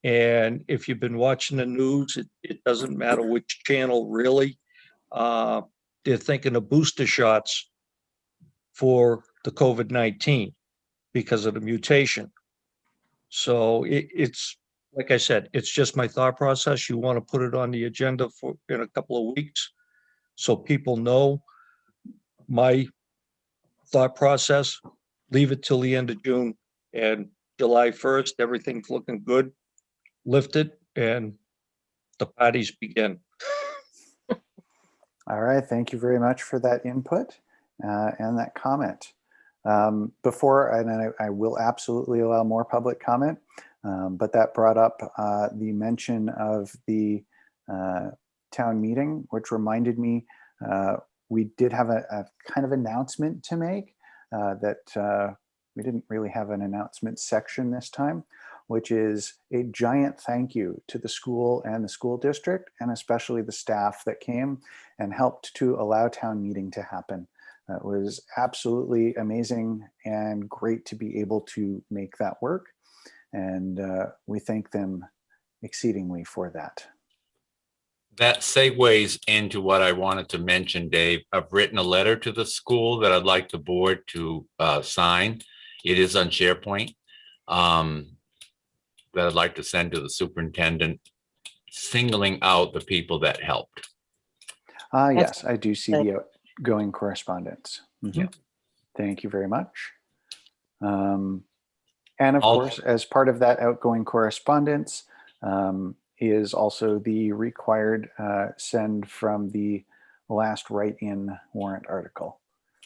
Speaker 6: And if you've been watching the news, it doesn't matter which channel really. They're thinking of booster shots for the COVID-19 because of the mutation. So it's, like I said, it's just my thought process. You want to put it on the agenda for in a couple of weeks so people know my thought process. Leave it till the end of June, and July 1st, everything's looking good. Lift it and the parties begin.
Speaker 2: All right, thank you very much for that input and that comment. And I will absolutely allow more public comment, but that brought up the mention of the town meeting, which reminded me we did have a kind of announcement to make that we didn't really have an announcement section this time, which is a giant thank you to the school and the school district, and especially the staff that came and helped to allow town meeting to happen. It was absolutely amazing and great to be able to make that work. And we thank them exceedingly for that.
Speaker 1: That segues into what I wanted to mention, Dave. I've written a letter to the school that I'd like the board to sign. It is on SharePoint. That I'd like to send to the superintendent, singling out the people that helped.
Speaker 2: Yes, I do see the outgoing correspondence. Mm-hmm.
Speaker 1: Yeah.
Speaker 2: Thank you very much. And of course, as part of that outgoing correspondence is also the required send from the last write-in warrant article.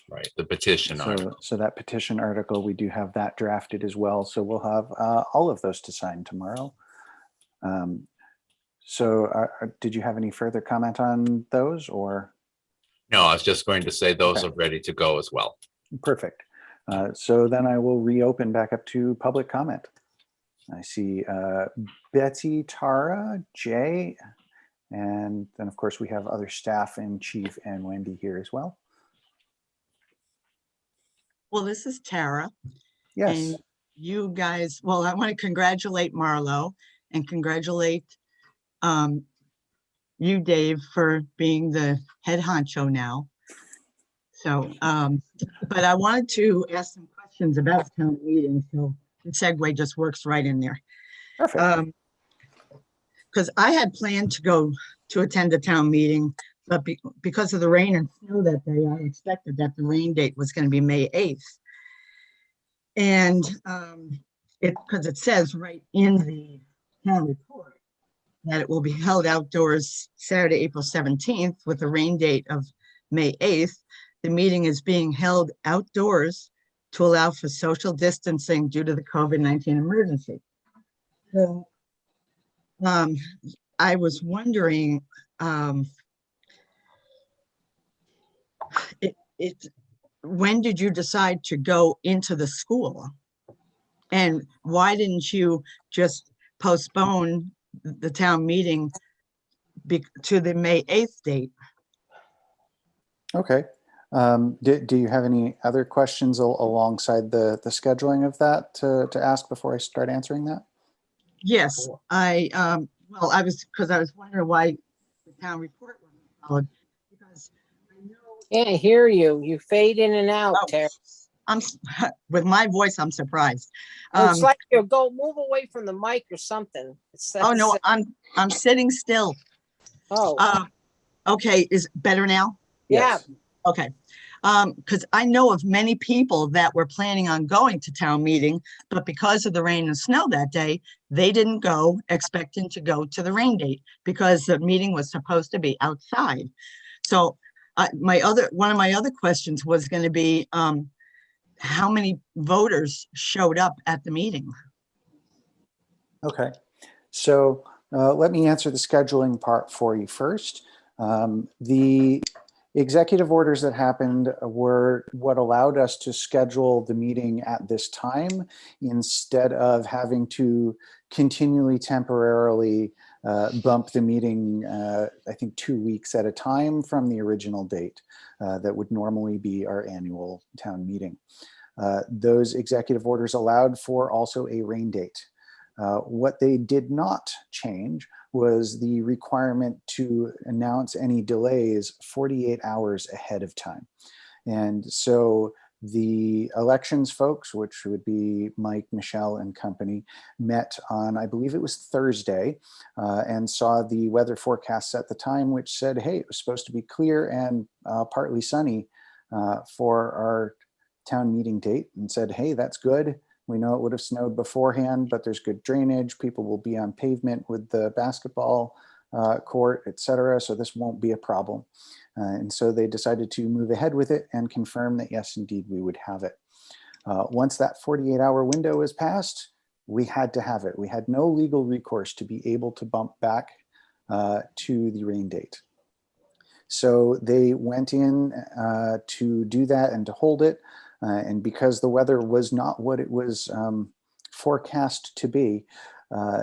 Speaker 1: Right, the petition article.
Speaker 2: So that petition article, we do have that drafted as well. So we'll have all of those to sign tomorrow. Did you have any further comment on those, or?
Speaker 1: No, I was just going to say those are ready to go as well.
Speaker 2: Perfect. So then I will reopen back up to public comment. I see Betsy, Tara, Jay, and then of course we have other staff and Chief and Wendy here as well.
Speaker 9: Well, this is Tara.
Speaker 2: Yes.
Speaker 9: And you guys, well, I want to congratulate Marlo and congratulate you, Dave, for being the head honcho now. So, but I wanted to ask some questions about town meeting. So the segue just works right in there.
Speaker 2: Perfect.
Speaker 9: Because I had planned to go to attend a town meeting, but because of the rain and snow that day, I expected that the rain date was going to be May 8th. And because it says right in the town report that it will be held outdoors Saturday, April 17th with a rain date of May 8th. The meeting is being held outdoors to allow for social distancing due to the COVID-19 emergency. So I was wondering, when did you decide to go into the school? And why didn't you just postpone the town meeting to the May 8th date?
Speaker 2: Okay. Do you have any other questions alongside the scheduling of that to ask before I start answering that?
Speaker 9: Yes, I was wondering why the town report wasn't followed, because I know.
Speaker 3: Can't hear you. You fade in and out, Tara.
Speaker 9: With my voice, I'm surprised.
Speaker 3: It's like you move away from the mic or something.
Speaker 9: Oh no, I'm sitting still.
Speaker 3: Oh.
Speaker 9: Okay, is it better now?
Speaker 3: Yeah.
Speaker 9: Okay. Because I know of many people that were planning on going to town meeting, but because of the rain and snow that day, they didn't go expecting to go to the rain date because the meeting was supposed to be outside. So one of my other questions was going to be, how many voters showed up at the meeting?
Speaker 2: Okay, so let me answer the scheduling part for you first. The executive orders that happened were what allowed us to schedule the meeting at this time instead of having to continually temporarily bump the meeting, I think 2 weeks at a time from the original date that would normally be our annual town meeting. Those executive orders allowed for also a rain date. What they did not change was the requirement to announce any delays 48 hours ahead of time. And so the elections folks, which would be Mike, Michelle, and company, met on, I believe it was Thursday, and saw the weather forecasts at the time, which said, hey, it was supposed to be clear and partly sunny for our town meeting date, and said, hey, that's good. We know it would have snowed beforehand, but there's good drainage. People will be on pavement with the basketball court, et cetera. So this won't be a problem. And so they decided to move ahead with it and confirm that, yes, indeed, we would have it. Once that 48-hour window was passed, we had to have it. We had no legal recourse to be able to bump back to the rain date. So they went in to do that and to hold it. And because the weather was not what it was forecast to be,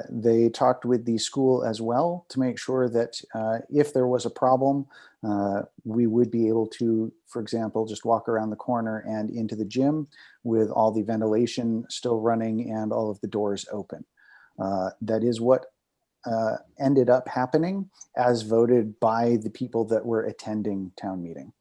Speaker 2: they talked with the school as well to make sure that if there was a problem, we would be able to, for example, just walk around the corner and into the gym with all the ventilation still running and all of the doors open. That is what ended up happening as voted by the people that were attending town meeting.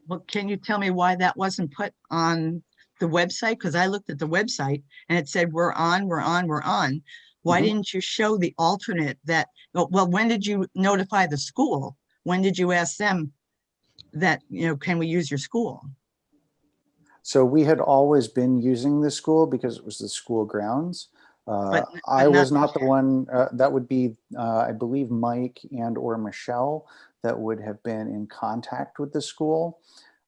Speaker 9: Well, can you tell me why that wasn't put on the website? Because I looked at the website and it said, we're on, we're on, we're on. Why didn't you show the alternate that, well, when did you notify the school? When did you ask them that, can we use your school?
Speaker 2: So we had always been using the school because it was the school grounds.
Speaker 9: But
Speaker 2: I was not the one, that would be, I believe, Mike and or Michelle that would have been in contact with the school.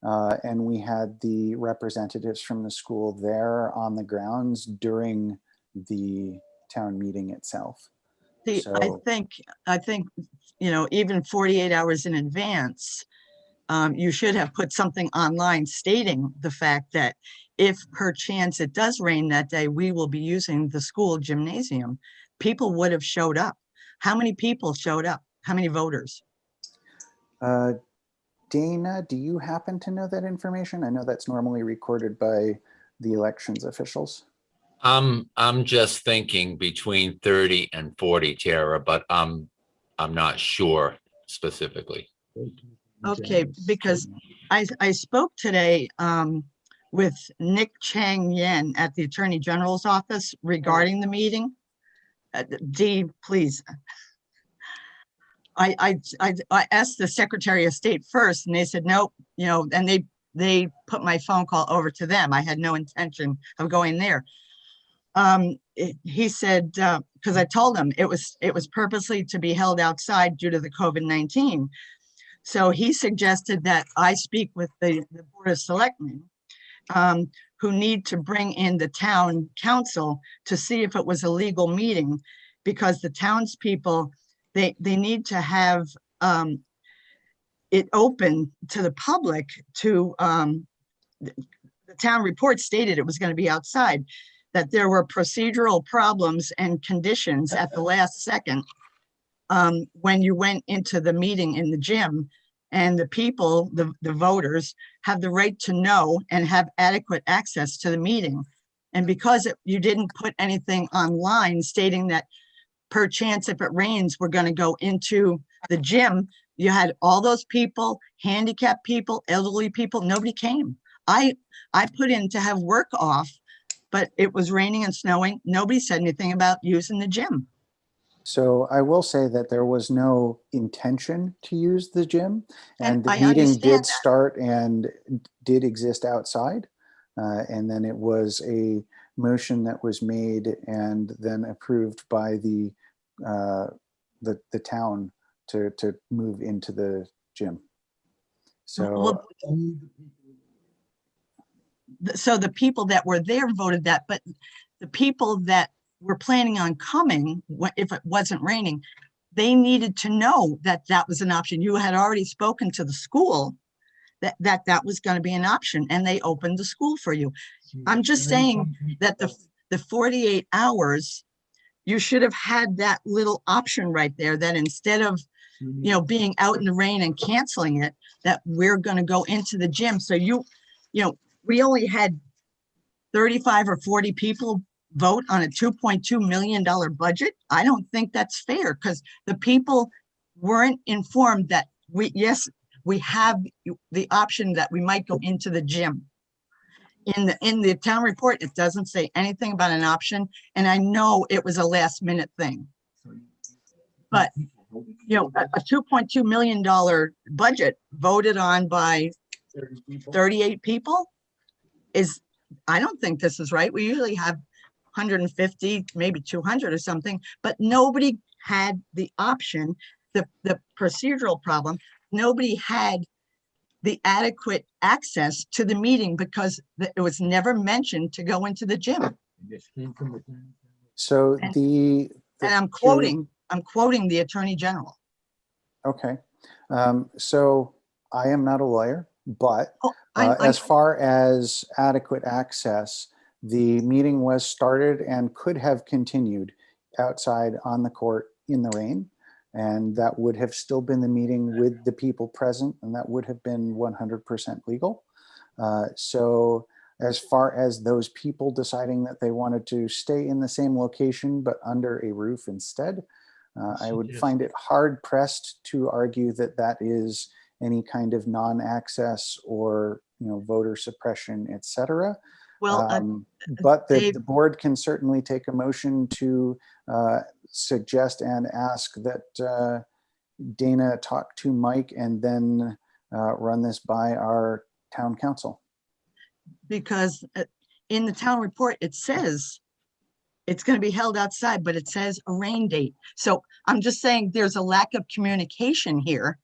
Speaker 2: And we had the representatives from the school there on the grounds during the town meeting itself.
Speaker 9: See,
Speaker 2: So,
Speaker 9: I think, even 48 hours in advance, you should have put something online stating the fact that if perchance it does rain that day, we will be using the school gymnasium. People would have showed up. How many people showed up? How many voters?
Speaker 2: Dana, do you happen to know that information? I know that's normally recorded by the elections officials.
Speaker 1: I'm just thinking between 30 and 40, Tara, but I'm not sure specifically.
Speaker 9: Okay, because I spoke today with Nick Chang Yen at the Attorney General's office regarding the meeting. Dee, please. I asked the Secretary of State first, and they said nope. And they put my phone call over to them. I had no intention of going there. He said because I told him it was purposely to be held outside due to the COVID-19. So he suggested that I speak with the Board of Selectmen, who need to bring in the town council to see if it was a legal meeting, because the townspeople, they need to have it open to the public. To the town report stated it was going to be outside, that there were procedural problems and conditions at the last second when you went into the meeting in the gym, and the people, the voters, have the right to know and have adequate access to the meeting. And because you didn't put anything online stating that perchance if it rains, we're going to go into the gym, you had all those people, handicapped people, elderly people, nobody came. I put in to have work off, but it was raining and snowing. Nobody said anything about using the gym.
Speaker 2: So I will say that there was no intention to use the gym, and the
Speaker 9: I
Speaker 2: meeting
Speaker 9: understand
Speaker 2: did
Speaker 9: that.
Speaker 2: start and did exist outside. And then it was a motion that was made and then approved by the town to move into the gym. So
Speaker 9: Well, so the people that were there voted that, but the people that were planning on coming, if it wasn't raining, they needed to know that that was an option. You had already spoken to the school that was going to be an option, and they opened the school for you. I'm just saying that the 48 hours, you should have had that little option right there, that instead of, you know, being out in the rain and canceling it, that we're going to go into the gym. So you know, we only had 35 or 40 people vote on a $2.2 million budget. I don't think that's fair, because the people weren't informed that we have the option that we might go into the gym. In the town report, it doesn't say anything about an option, and I know it was a last minute thing. But, you know, a $2.2 million budget voted on by 38 people is, I don't think this is right. We usually have 150, maybe 200 or something, but nobody had the option, the procedural problem. Nobody had the adequate access to the meeting because it was never mentioned to go into the gym.
Speaker 2: so
Speaker 9: And I'm quoting the Attorney General.
Speaker 2: Okay. So I am not a lawyer, but
Speaker 9: Oh,
Speaker 2: as far as adequate access, the meeting was started and could have continued outside on the court in the rain. And that would have still been the meeting with the people present, and that would have been 100% legal. So as far as those people deciding that they wanted to stay in the same location but under a roof instead, I would find it hard pressed to argue that that is any kind of non-access or, you know, voter suppression, etc.
Speaker 9: Well,
Speaker 2: but
Speaker 9: Dave,
Speaker 2: the board can certainly take a motion to suggest and ask that Dana talk to Mike and then run this by our town council.
Speaker 9: because in the town report, it says it's going to be held outside, but it says a rain date. So I'm just saying there's a lack of communication here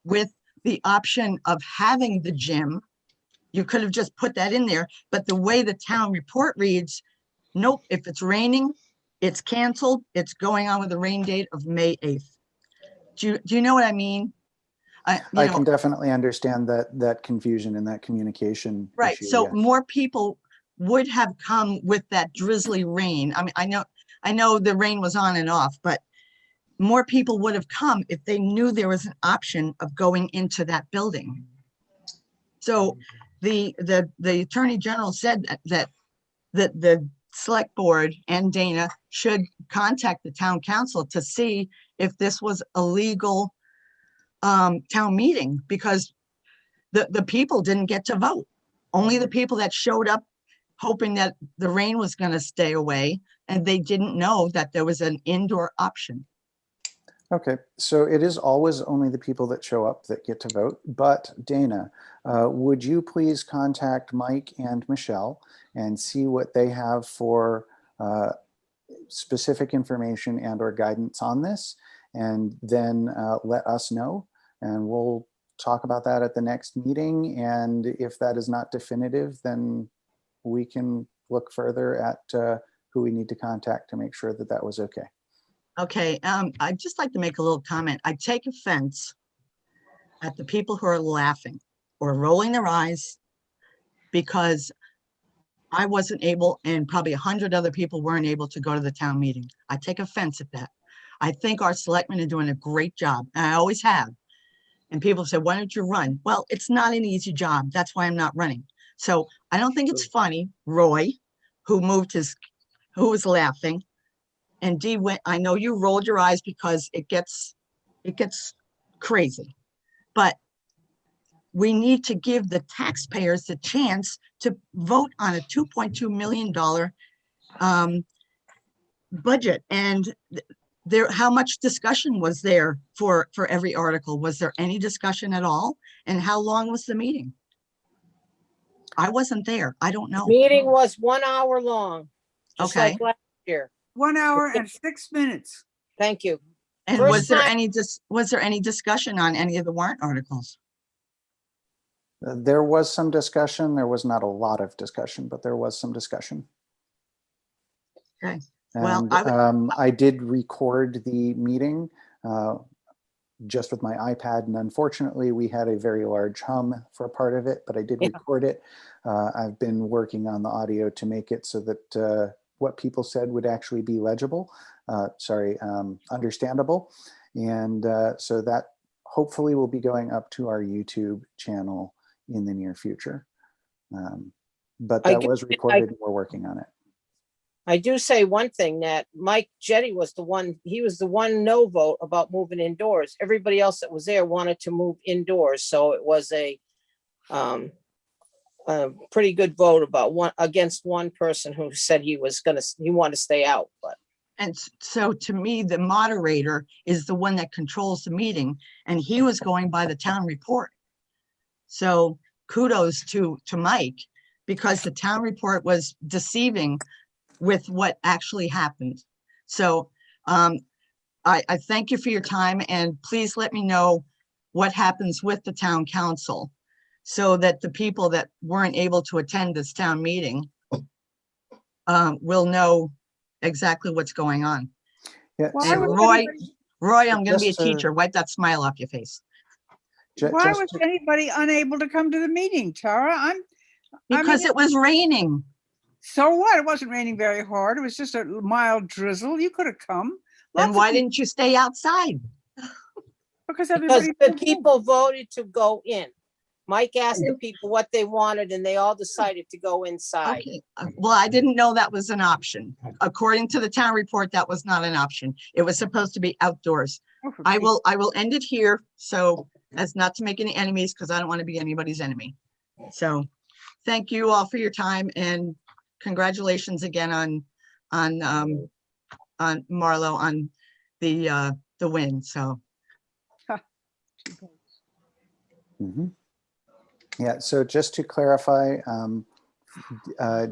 Speaker 9: with the option of having the gym. You could have just put that in there, but the way the town report reads, nope, if it's raining, it's canceled. It's going on with a rain date of May 8th. Do you know what I mean?
Speaker 2: I can definitely understand that confusion and that communication
Speaker 9: Right.
Speaker 2: issue,
Speaker 9: So
Speaker 2: yes.
Speaker 9: more people would have come with that drizzly rain. I mean, I know the rain was on and off, but more people would have come if they knew there was an option of going into that building. So the Attorney General said that the select board and Dana should contact the town council to see if this was a legal town meeting, because the people didn't get to vote. Only the people that showed up hoping that the rain was going to stay away, and they didn't know that there was an indoor option.
Speaker 2: Okay, so it is always only the people that show up that get to vote. But Dana, would you please contact Mike and Michelle and see what they have for specific information and or guidance on this, and then let us know, and we'll talk about that at the next meeting. And if that is not definitive, then we can look further at who we need to contact to make sure that that was okay.
Speaker 9: Okay, I'd just like to make a little comment. I take offense at the people who are laughing or rolling their eyes because I wasn't able, and probably 100 other people weren't able to go to the town meeting. I take offense at that. I think our selectmen are doing a great job, and I always have. And people say, why don't you run? Well, it's not an easy job. That's why I'm not running. So I don't think it's funny, Roy, who was laughing. And Dee went, I know you rolled your eyes because it gets crazy, but we need to give the taxpayers the chance to vote on a $2.2 million budget. And how much discussion was there for every article? Was there any discussion at all? And how long was the meeting? I wasn't there. I don't know.
Speaker 3: Meeting was 1 hour long, just
Speaker 9: Okay.
Speaker 3: like last year.
Speaker 10: 1 hour and 6 minutes.
Speaker 3: Thank you.
Speaker 9: And
Speaker 3: First
Speaker 9: was there
Speaker 3: time-
Speaker 9: any discussion on any of the warrant articles?
Speaker 2: There was some discussion. There was not a lot of discussion, but there was some discussion.
Speaker 9: Okay. Well,
Speaker 2: And I did record the meeting just with my iPad, and unfortunately we had a very large hum for a part of it, but I did record it. I've been working on the audio to make it so that what people said would actually be legible, understandable. And so that hopefully will be going up to our YouTube channel in the near future. But that was recorded and we're working on it.
Speaker 3: I do say one thing, that Mike Jetty was the one, he was the one no vote about moving indoors. Everybody else that was there wanted to move indoors. So it was a pretty good vote about against one person who said he wanted to stay out, but.
Speaker 9: And so to me, the moderator is the one that controls the meeting, and he was going by the town report. So kudos to Mike, because the town report was deceiving with what actually happened. So I thank you for your time, and please let me know what happens with the town council so that the people that weren't able to attend this town meeting will know exactly what's going on.
Speaker 2: Yeah.
Speaker 10: Why
Speaker 9: And
Speaker 10: was
Speaker 9: Roy, I'm gonna be a
Speaker 2: Just,
Speaker 9: teacher. Wipe that smile off your face.
Speaker 10: Why was anybody unable to come to the meeting, Tara?
Speaker 9: Because it was raining.
Speaker 10: So what? It wasn't raining very hard. It was just a mild drizzle. You could have come.
Speaker 9: Then why didn't you stay outside?
Speaker 10: Because
Speaker 3: Because
Speaker 10: everybody.
Speaker 3: the people voted to go in. Mike asked the people what they wanted and they all decided to go inside.
Speaker 9: Okay, well, I didn't know that was an option. According to the town report, that was not an option. It was supposed to be outdoors.
Speaker 10: Oh, for
Speaker 9: I
Speaker 10: Pete's
Speaker 9: will end it here, so as not to make any enemies, because I don't want to be anybody's enemy. So thank you all for your time, and congratulations again on Marlo on the win. So
Speaker 2: Mhm. Yeah, so just to clarify,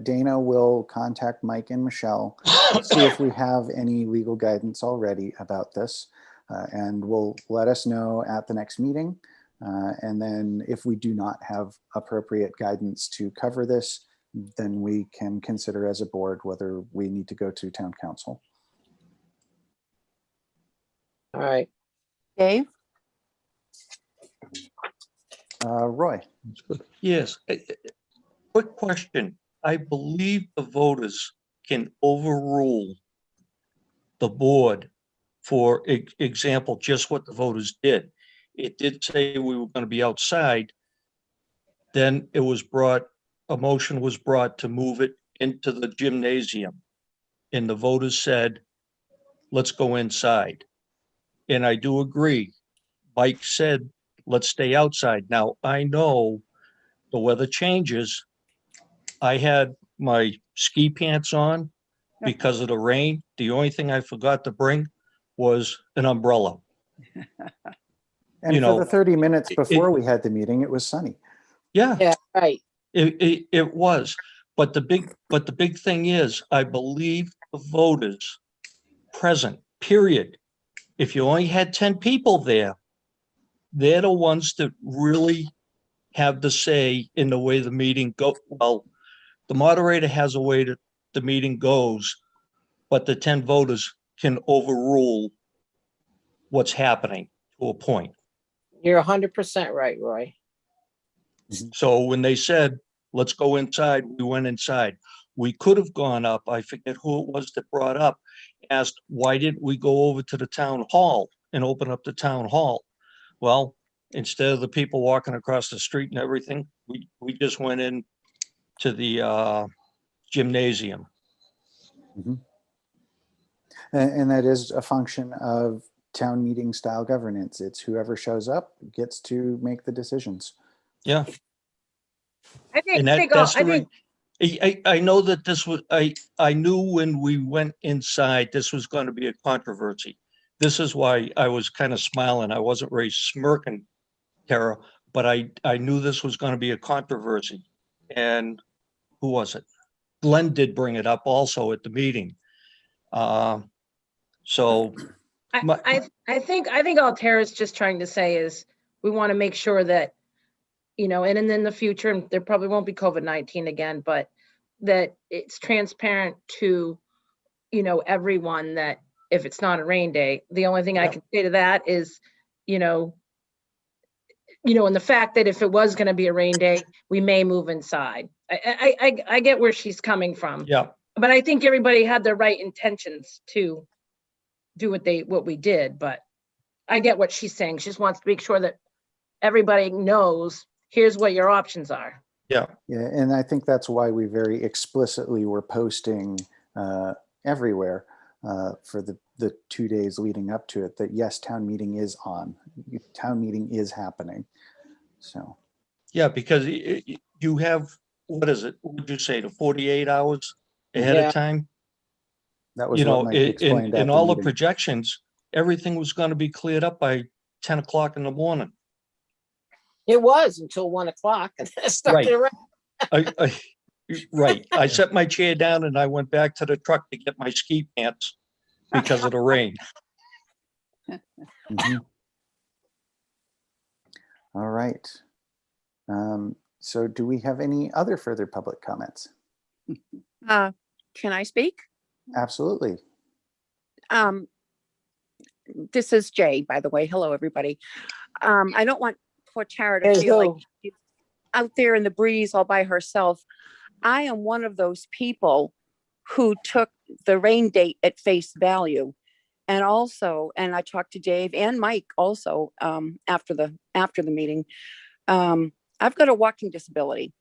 Speaker 2: Dana will contact Mike and Michelle, see if we have any legal guidance already about this, and will let us know at the next meeting. And then if we do not have appropriate guidance to cover this, then we can consider as a board whether we need to go to town council.
Speaker 3: All right.
Speaker 11: Dave?
Speaker 2: Roy.
Speaker 6: That's good. Yes. Quick question. I believe the voters can overrule the board, for example, just what the voters did. It did say we were going to be outside. Then it was a motion was brought to move it into the gymnasium. And the voters said, let's go inside. And I do agree. Mike said, let's stay outside. Now, I know the weather changes. I had my ski pants on because of the rain. The only thing I forgot to bring was an umbrella.
Speaker 2: And
Speaker 6: You
Speaker 2: for
Speaker 6: know,
Speaker 2: the 30 minutes before we had the meeting, it was sunny.
Speaker 6: Yeah,
Speaker 3: Yeah, right.
Speaker 6: it was. But the big thing is, I believe the voters present, period. If you only had 10 people there, they're the ones that really have the say in the way the meeting go. Well, the moderator has a way that the meeting goes, but the 10 voters can overrule what's happening to a point.
Speaker 3: You're 100% right, Roy.
Speaker 6: So when they said, let's go inside, we went inside. We could have gone up. I forget who it was that brought up, asked, why didn't we go over to the town hall and open up the town hall? Well, instead of the people walking across the street and everything, we just went in to the gymnasium.
Speaker 2: Mhm. And that is a function of town meeting style governance. It's whoever shows up gets to make the decisions.
Speaker 6: Yeah.
Speaker 4: I think,
Speaker 6: And I know that this was, I knew when we went inside, this was going to be a controversy. this is why I was kind of smiling. I wasn't really smirking, Tara, but I knew this was going to be a controversy. And who was it? Glenn did bring it up also at the meeting. So
Speaker 4: I think all Tara's just trying to say is we want to make sure that, you know, and in the future, and there probably won't be COVID-19 again, but that it's transparent to, you know, everyone that if it's not a rain day, the only thing I can say to that is, you know, and the fact that if it was going to be a rain day, we may move inside. I get where she's coming from.
Speaker 6: yeah,
Speaker 4: But I think everybody had the right intentions to do what we did, but I get what she's saying. She just wants to make sure that everybody knows, here's what your options are.
Speaker 6: yeah,
Speaker 2: Yeah, and I think that's why we very explicitly were posting everywhere for the 2 days leading up to it, that yes, town meeting is on. Town meeting is happening. So.
Speaker 6: yeah, because you have, what is it? What would you say, the 48 hours ahead
Speaker 3: Yeah.
Speaker 6: of time?
Speaker 2: That was
Speaker 6: You
Speaker 2: what
Speaker 6: know,
Speaker 2: Mike explained at
Speaker 6: in
Speaker 2: the
Speaker 6: all the
Speaker 2: meeting.
Speaker 6: projections, everything was going to be cleared up by 10 o'clock in the morning.
Speaker 3: It was until 1 o'clock and then it started around.
Speaker 6: Right. I set my chair down and I went back to the truck to get my ski pants because of the rain.
Speaker 2: Mhm. All right. So do we have any other further public comments?
Speaker 11: Can I speak?
Speaker 2: Absolutely.
Speaker 11: This is Jay, by the way. Hello, everybody. I don't want poor Tara to
Speaker 3: Hey,
Speaker 11: feel like
Speaker 3: who?
Speaker 11: she's out there in the breeze all by herself. I am one of those people who took the rain date at face value. And also, and I talked to Dave and Mike also after the meeting. I've got a walking disability,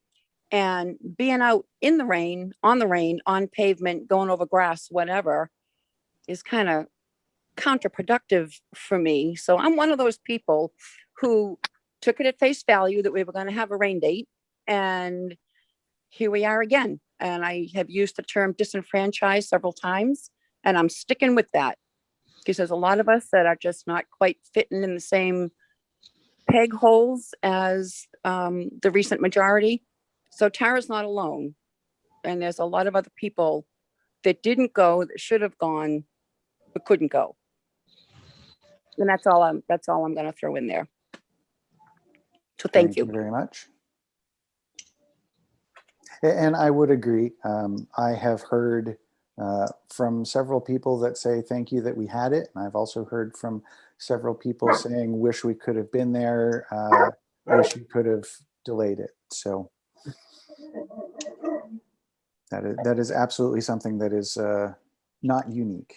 Speaker 11: and being out in the rain, on pavement, going over grass, whatever, is kind of counterproductive for me. So I'm one of those people who took it at face value that we were going to have a rain date, and here we are again. And I have used the term disenfranchised several times, and I'm sticking with that because there's a lot of us that are just not quite fitting in the same peg holes as the recent majority. So Tara's not alone, and there's a lot of other people that didn't go, that should have gone, but couldn't go. And that's all I'm going to throw in there. So thank you
Speaker 2: very much. And I would agree. I have heard from several people that say thank you that we had it. And I've also heard from several people saying wish we could have been there, wish we could have delayed it. So that is absolutely something that is not unique.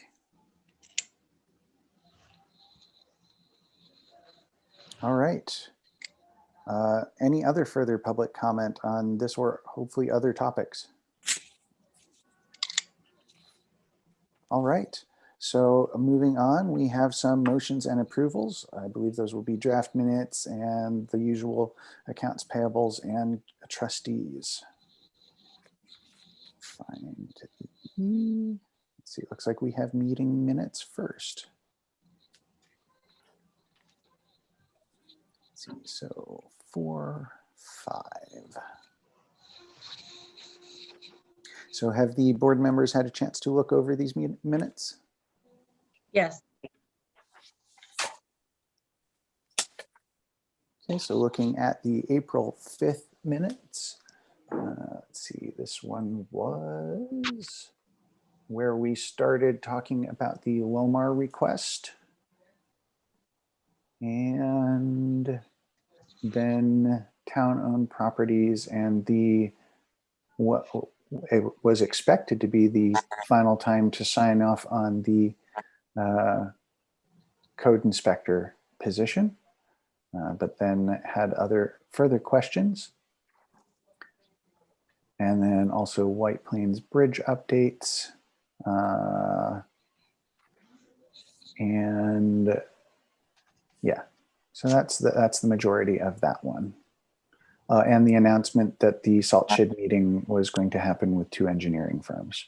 Speaker 2: All right. Any other further public comment on this or hopefully other topics? All right. So moving on, we have some motions and approvals. I believe those will be draft minutes and the usual accounts payables and trustees. Let's see, it looks like we have meeting minutes first. Let's see, so 4, 5. So have the board members had a chance to look over these minutes?
Speaker 4: Yes.
Speaker 2: Okay, so looking at the April 5th minutes, let's see, this one was where we started talking about the Lomar request. And then town-owned properties and what it was expected to be the final time to sign off on the code inspector position, but then had other further questions. And then also White Plains Bridge updates. And yeah, so that's the majority of that one. And the announcement that the salt shed meeting was going to happen with 2 engineering firms.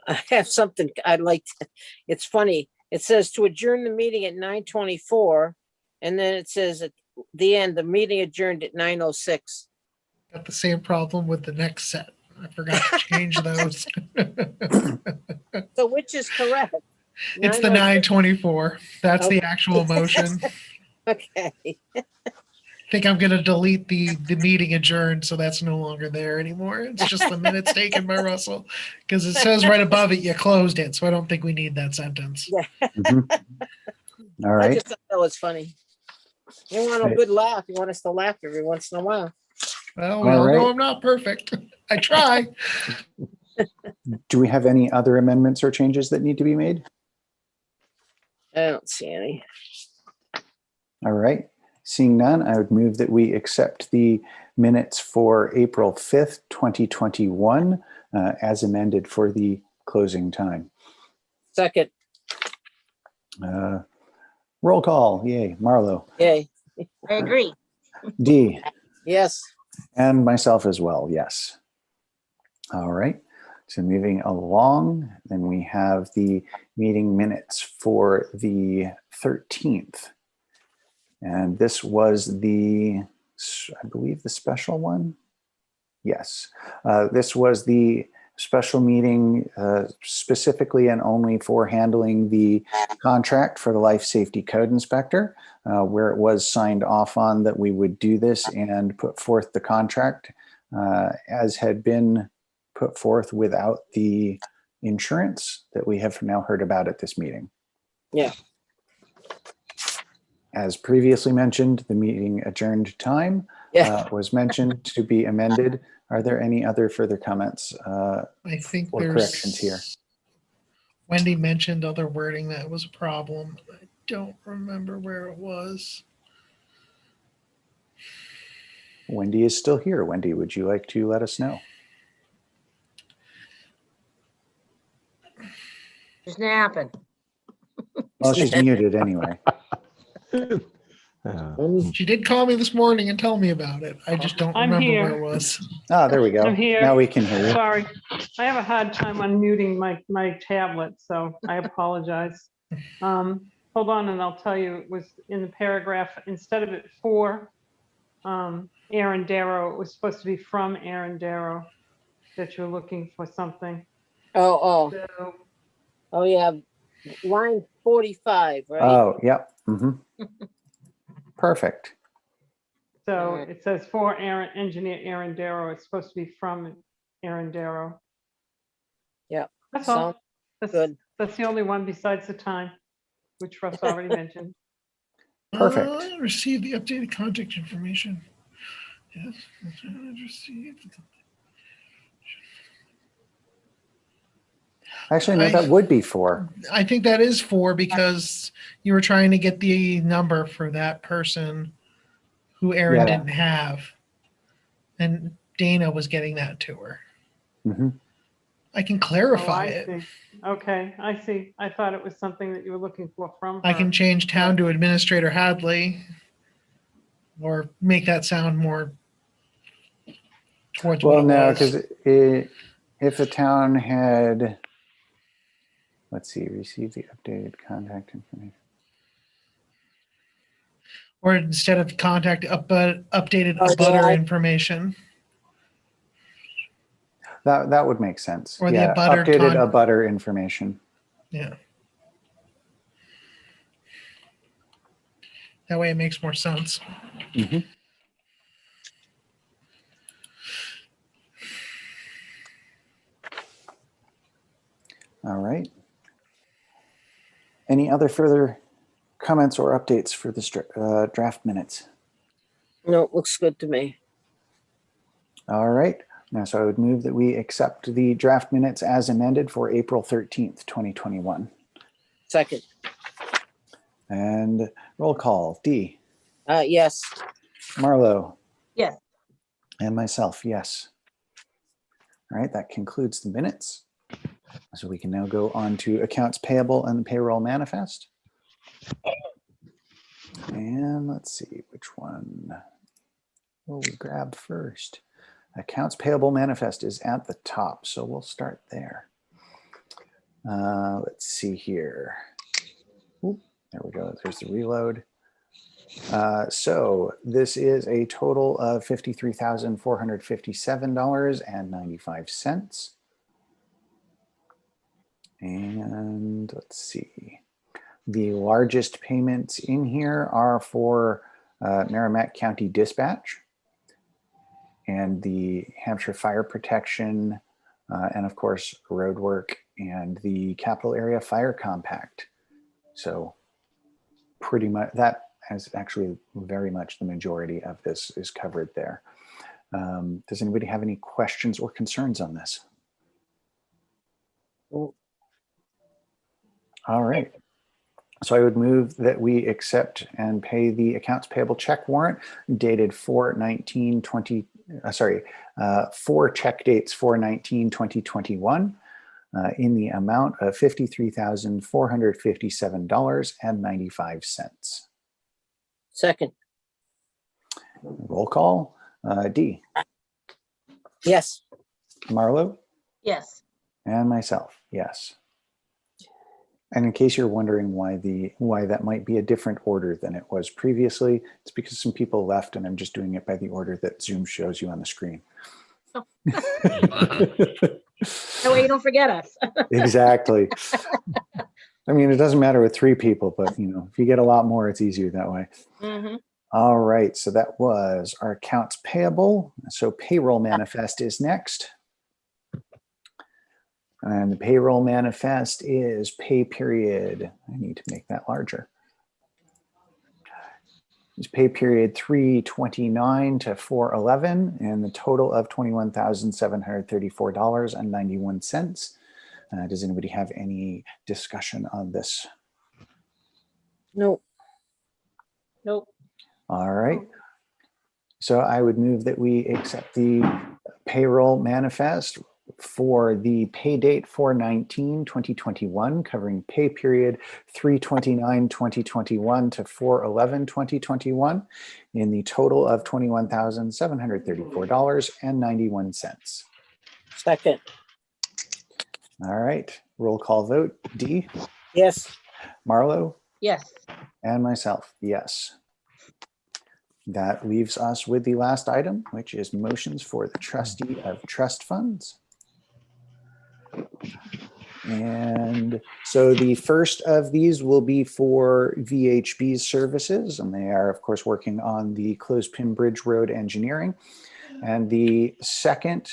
Speaker 3: I have something I'd like to, it's funny. It says to adjourn the meeting at 9:24, and then it says at the end, the meeting adjourned at 9:06.
Speaker 5: Got the same problem with the next set. I forgot to change those.
Speaker 3: So which is correct?
Speaker 5: It's the
Speaker 3: 9:06?
Speaker 5: 9:24. That's the
Speaker 3: Okay.
Speaker 5: actual motion.
Speaker 3: Okay.
Speaker 5: I think I'm going to delete the meeting adjourned, so that's no longer there anymore. It's just the minutes taken by Russell, because it says right above it you closed it, so I don't think we need that sentence.
Speaker 2: Mhm. All
Speaker 3: I
Speaker 2: right.
Speaker 3: just thought that was funny. You want a
Speaker 2: Right.
Speaker 3: good laugh. You want us to laugh every once in a while.
Speaker 5: Well, we
Speaker 2: All
Speaker 5: all
Speaker 2: right.
Speaker 5: know I'm not perfect. I try.
Speaker 2: Do we have any other amendments or changes that need to be made?
Speaker 3: I don't see any.
Speaker 2: All right. Seeing none, I would move that we accept the minutes for April 5th, 2021, as amended for the closing time.
Speaker 3: Second,
Speaker 2: Roll call. Yay. Marlo,
Speaker 3: yay.
Speaker 9: I agree.
Speaker 2: Dee,
Speaker 3: Yes.
Speaker 2: and myself as well. Yes. All right. So moving along, then we have the meeting minutes for the 13th. And this was the, I believe, the special one. Yes. This was the special meeting specifically and only for handling the contract for the life safety code inspector, where it was signed off on that we would do this and put forth the contract as had been put forth without the insurance that we have now heard about at this meeting.
Speaker 3: Yeah.
Speaker 2: As previously mentioned, the meeting adjourned time was mentioned to be amended. Are there any other further comments
Speaker 5: I think
Speaker 2: or
Speaker 5: there's
Speaker 2: corrections here?
Speaker 5: Wendy mentioned other wording that was a problem. I don't remember where it was.
Speaker 2: Wendy is still here. Wendy, would you like to let us know?
Speaker 9: Just napping.
Speaker 2: Well, she's muted anyway.
Speaker 5: She did call me this morning and tell me about it. I just don't
Speaker 8: I'm
Speaker 5: remember
Speaker 8: here.
Speaker 5: where it was.
Speaker 2: Ah, there we go.
Speaker 8: I'm here.
Speaker 2: Now we can hear you.
Speaker 8: Sorry, I have a hard time unmuting my tablet, so I apologize. Hold on, and I'll tell you, it was in the paragraph, instead of it for Aaron Darrow, it was supposed to be from Aaron Darrow, that you're looking for something.
Speaker 3: Oh,
Speaker 8: So,
Speaker 3: oh, yeah. Line 45, right?
Speaker 2: Oh, yep. Mhm. Perfect.
Speaker 8: so it says for engineer Aaron Darrow, it's supposed to be from Aaron Darrow.
Speaker 3: Yeah.
Speaker 8: That's all.
Speaker 3: Sounds
Speaker 8: That's
Speaker 3: good.
Speaker 8: That's the only one besides the time, which Russ already mentioned.
Speaker 2: Perfect.
Speaker 5: Receive the updated contact information. Yes. Received.
Speaker 2: Actually, no, that would be 4.
Speaker 5: I think that is 4 because you were trying to get the number for that person who Aaron
Speaker 2: Yeah.
Speaker 5: didn't have. And Dana was getting that to her.
Speaker 2: Mhm.
Speaker 5: I can
Speaker 8: Oh,
Speaker 5: clarify
Speaker 8: I
Speaker 5: it.
Speaker 8: see. Okay, I see. I thought it was something that you were looking for from
Speaker 5: I
Speaker 8: her.
Speaker 5: can change town to Administrator Hadley or make that sound more towards what
Speaker 2: Well,
Speaker 5: it
Speaker 2: no,
Speaker 5: was.
Speaker 2: because if the town had, let's see, received the updated contact information.
Speaker 5: Or instead of contact, updated
Speaker 3: Oh,
Speaker 5: abutter
Speaker 3: yeah.
Speaker 5: information.
Speaker 2: That would make sense.
Speaker 5: Or the
Speaker 2: Yeah,
Speaker 5: abutter
Speaker 2: updated abutter information.
Speaker 5: Yeah. That way it makes more sense.
Speaker 2: Mhm. All right. Any other further comments or updates for the draft minutes?
Speaker 3: No, it looks good to me.
Speaker 2: All right. Now, so I would move that we accept the draft minutes as amended for April 13th, 2021.
Speaker 3: Second,
Speaker 2: And roll call. Dee,
Speaker 3: yes.
Speaker 2: Marlo,
Speaker 9: Yes.
Speaker 2: and myself, yes. All right, that concludes the minutes. So we can now go on to accounts payable and the payroll manifest. And let's see, which one will we grab first? Accounts payable manifest is at the top, so we'll start there. Let's see here. Oop, there we go. There's the reload. So this is a total of $53,457.95. And let's see. The largest payments in here are for Merrimack County Dispatch and the Hampshire Fire Protection, and of course, road work and the Capital Area Fire Compact. So pretty much that has actually very much the majority of this is covered there. Does anybody have any questions or concerns on this? All right. So I would move that we accept and pay the accounts payable check warrant dated 4/19/20, four check dates 4/19/2021 in the amount of $53,457.95.
Speaker 3: Second.
Speaker 2: Roll call. Dee,
Speaker 3: Yes.
Speaker 2: Marlo,
Speaker 4: Yes.
Speaker 2: and myself, yes. And in case you're wondering why that might be a different order than it was previously, it's because some people left and I'm just doing it by the order that Zoom shows you on the screen.
Speaker 4: Oh. That way you don't forget us.
Speaker 2: Exactly. I mean, it doesn't matter with 3 people, but if you get a lot more, it's easier that way.
Speaker 4: Mm-hmm.
Speaker 2: All right, so that was our accounts payable. So payroll manifest is next. And the payroll manifest is pay period. I need to make that larger. It's pay period 3/29 to 4/11 and the total of $21,734.91. Does anybody have any discussion on this?
Speaker 3: Nope.
Speaker 4: Nope.
Speaker 2: All right. So I would move that we accept the payroll manifest for the pay date 4/19/2021, covering pay period 3/29/2021 to 4/11/2021 in the total of $21,734.91.
Speaker 3: Second.
Speaker 2: All right. Roll call vote. Dee,
Speaker 3: Yes.
Speaker 2: Marlo,
Speaker 4: Yes.
Speaker 2: and myself, yes. That leaves us with the last item, which is motions for the trustee of trust funds. And so the first of these will be for VHB's services, and they are, of course, working on the Clothespin Bridge Road engineering. And the second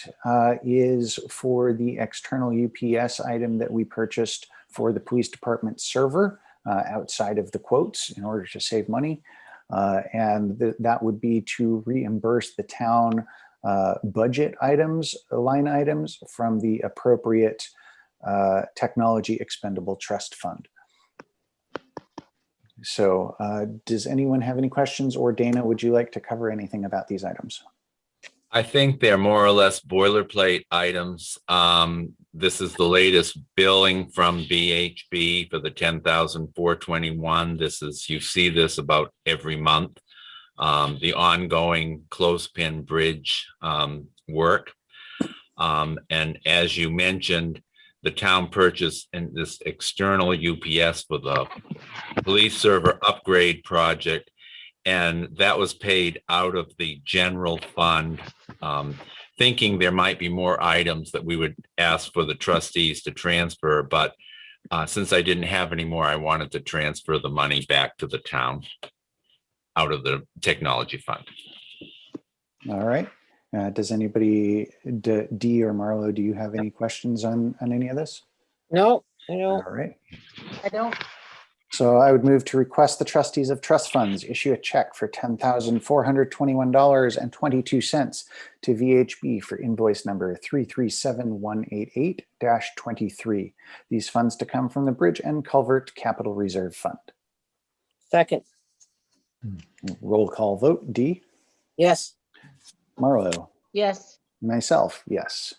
Speaker 2: is for the external UPS item that we purchased for the police department server outside of the quotes in order to save money. And that would be to reimburse the town budget items, line items from the appropriate technology expendable trust fund. So does anyone have any questions, or Dana, would you like to cover anything about these items?
Speaker 1: I think they're more or less boilerplate items. This is the latest billing from BHB for the 10,421. You see this about every month. The ongoing Clothespin Bridge work. And as you mentioned, the town purchased in this external UPS for the police server upgrade project. And that was paid out of the general fund, thinking there might be more items that we would ask for the trustees to transfer. But since I didn't have any more, I wanted to transfer the money back to the town out of the technology fund.
Speaker 2: All right. Does anybody, Dee or Marlo, do you have any questions on any of this?
Speaker 3: No, I don't.
Speaker 2: All right.
Speaker 4: I don't.
Speaker 2: So I would move to request the trustees of trust funds issue a check for $10,421.22 to VHB for invoice number 337188-23. These funds to come from the Bridge and Culvert Capital Reserve Fund.
Speaker 3: Second.
Speaker 2: Roll call vote. Dee,
Speaker 3: Yes.
Speaker 2: Marlo,
Speaker 4: Yes.
Speaker 2: myself, yes.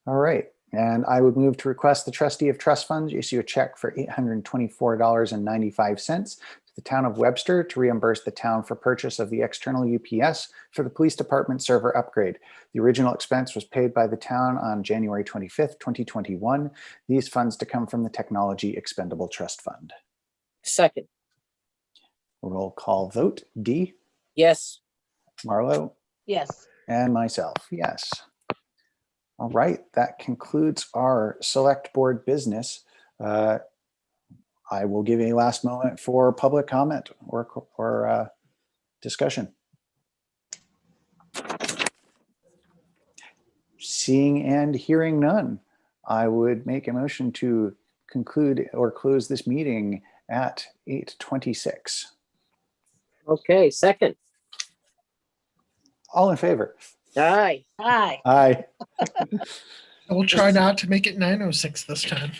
Speaker 2: All right. And I would move to request the trustee of trust funds issue a check for $824.95 to the town of Webster to reimburse the town for purchase of the external UPS for the police department server upgrade. The original expense was paid by the town on January 25th, 2021. These funds to come from the Technology Expendable Trust Fund.
Speaker 3: Second,
Speaker 2: Roll call vote. Dee,
Speaker 3: yes.
Speaker 2: Marlo,
Speaker 4: Yes.
Speaker 2: and myself, yes. All right, that concludes our select board business. I will give a last moment for public comment or discussion. Seeing and hearing none, I would make a motion to conclude or close this meeting at 8:26.
Speaker 3: Okay, second.
Speaker 2: All in favor?
Speaker 3: Aye.
Speaker 4: Hi.
Speaker 2: Aye.
Speaker 5: I will try not to make it 9:06 this time.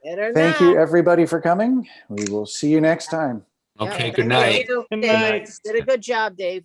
Speaker 3: Better
Speaker 2: Thank
Speaker 3: not.
Speaker 2: you, everybody, for coming. We will see you next time.
Speaker 3: Yeah,
Speaker 1: Okay,
Speaker 3: thank
Speaker 1: good night.
Speaker 3: you,
Speaker 8: Good
Speaker 3: Dave.
Speaker 8: night.
Speaker 3: Did a good job, Dave.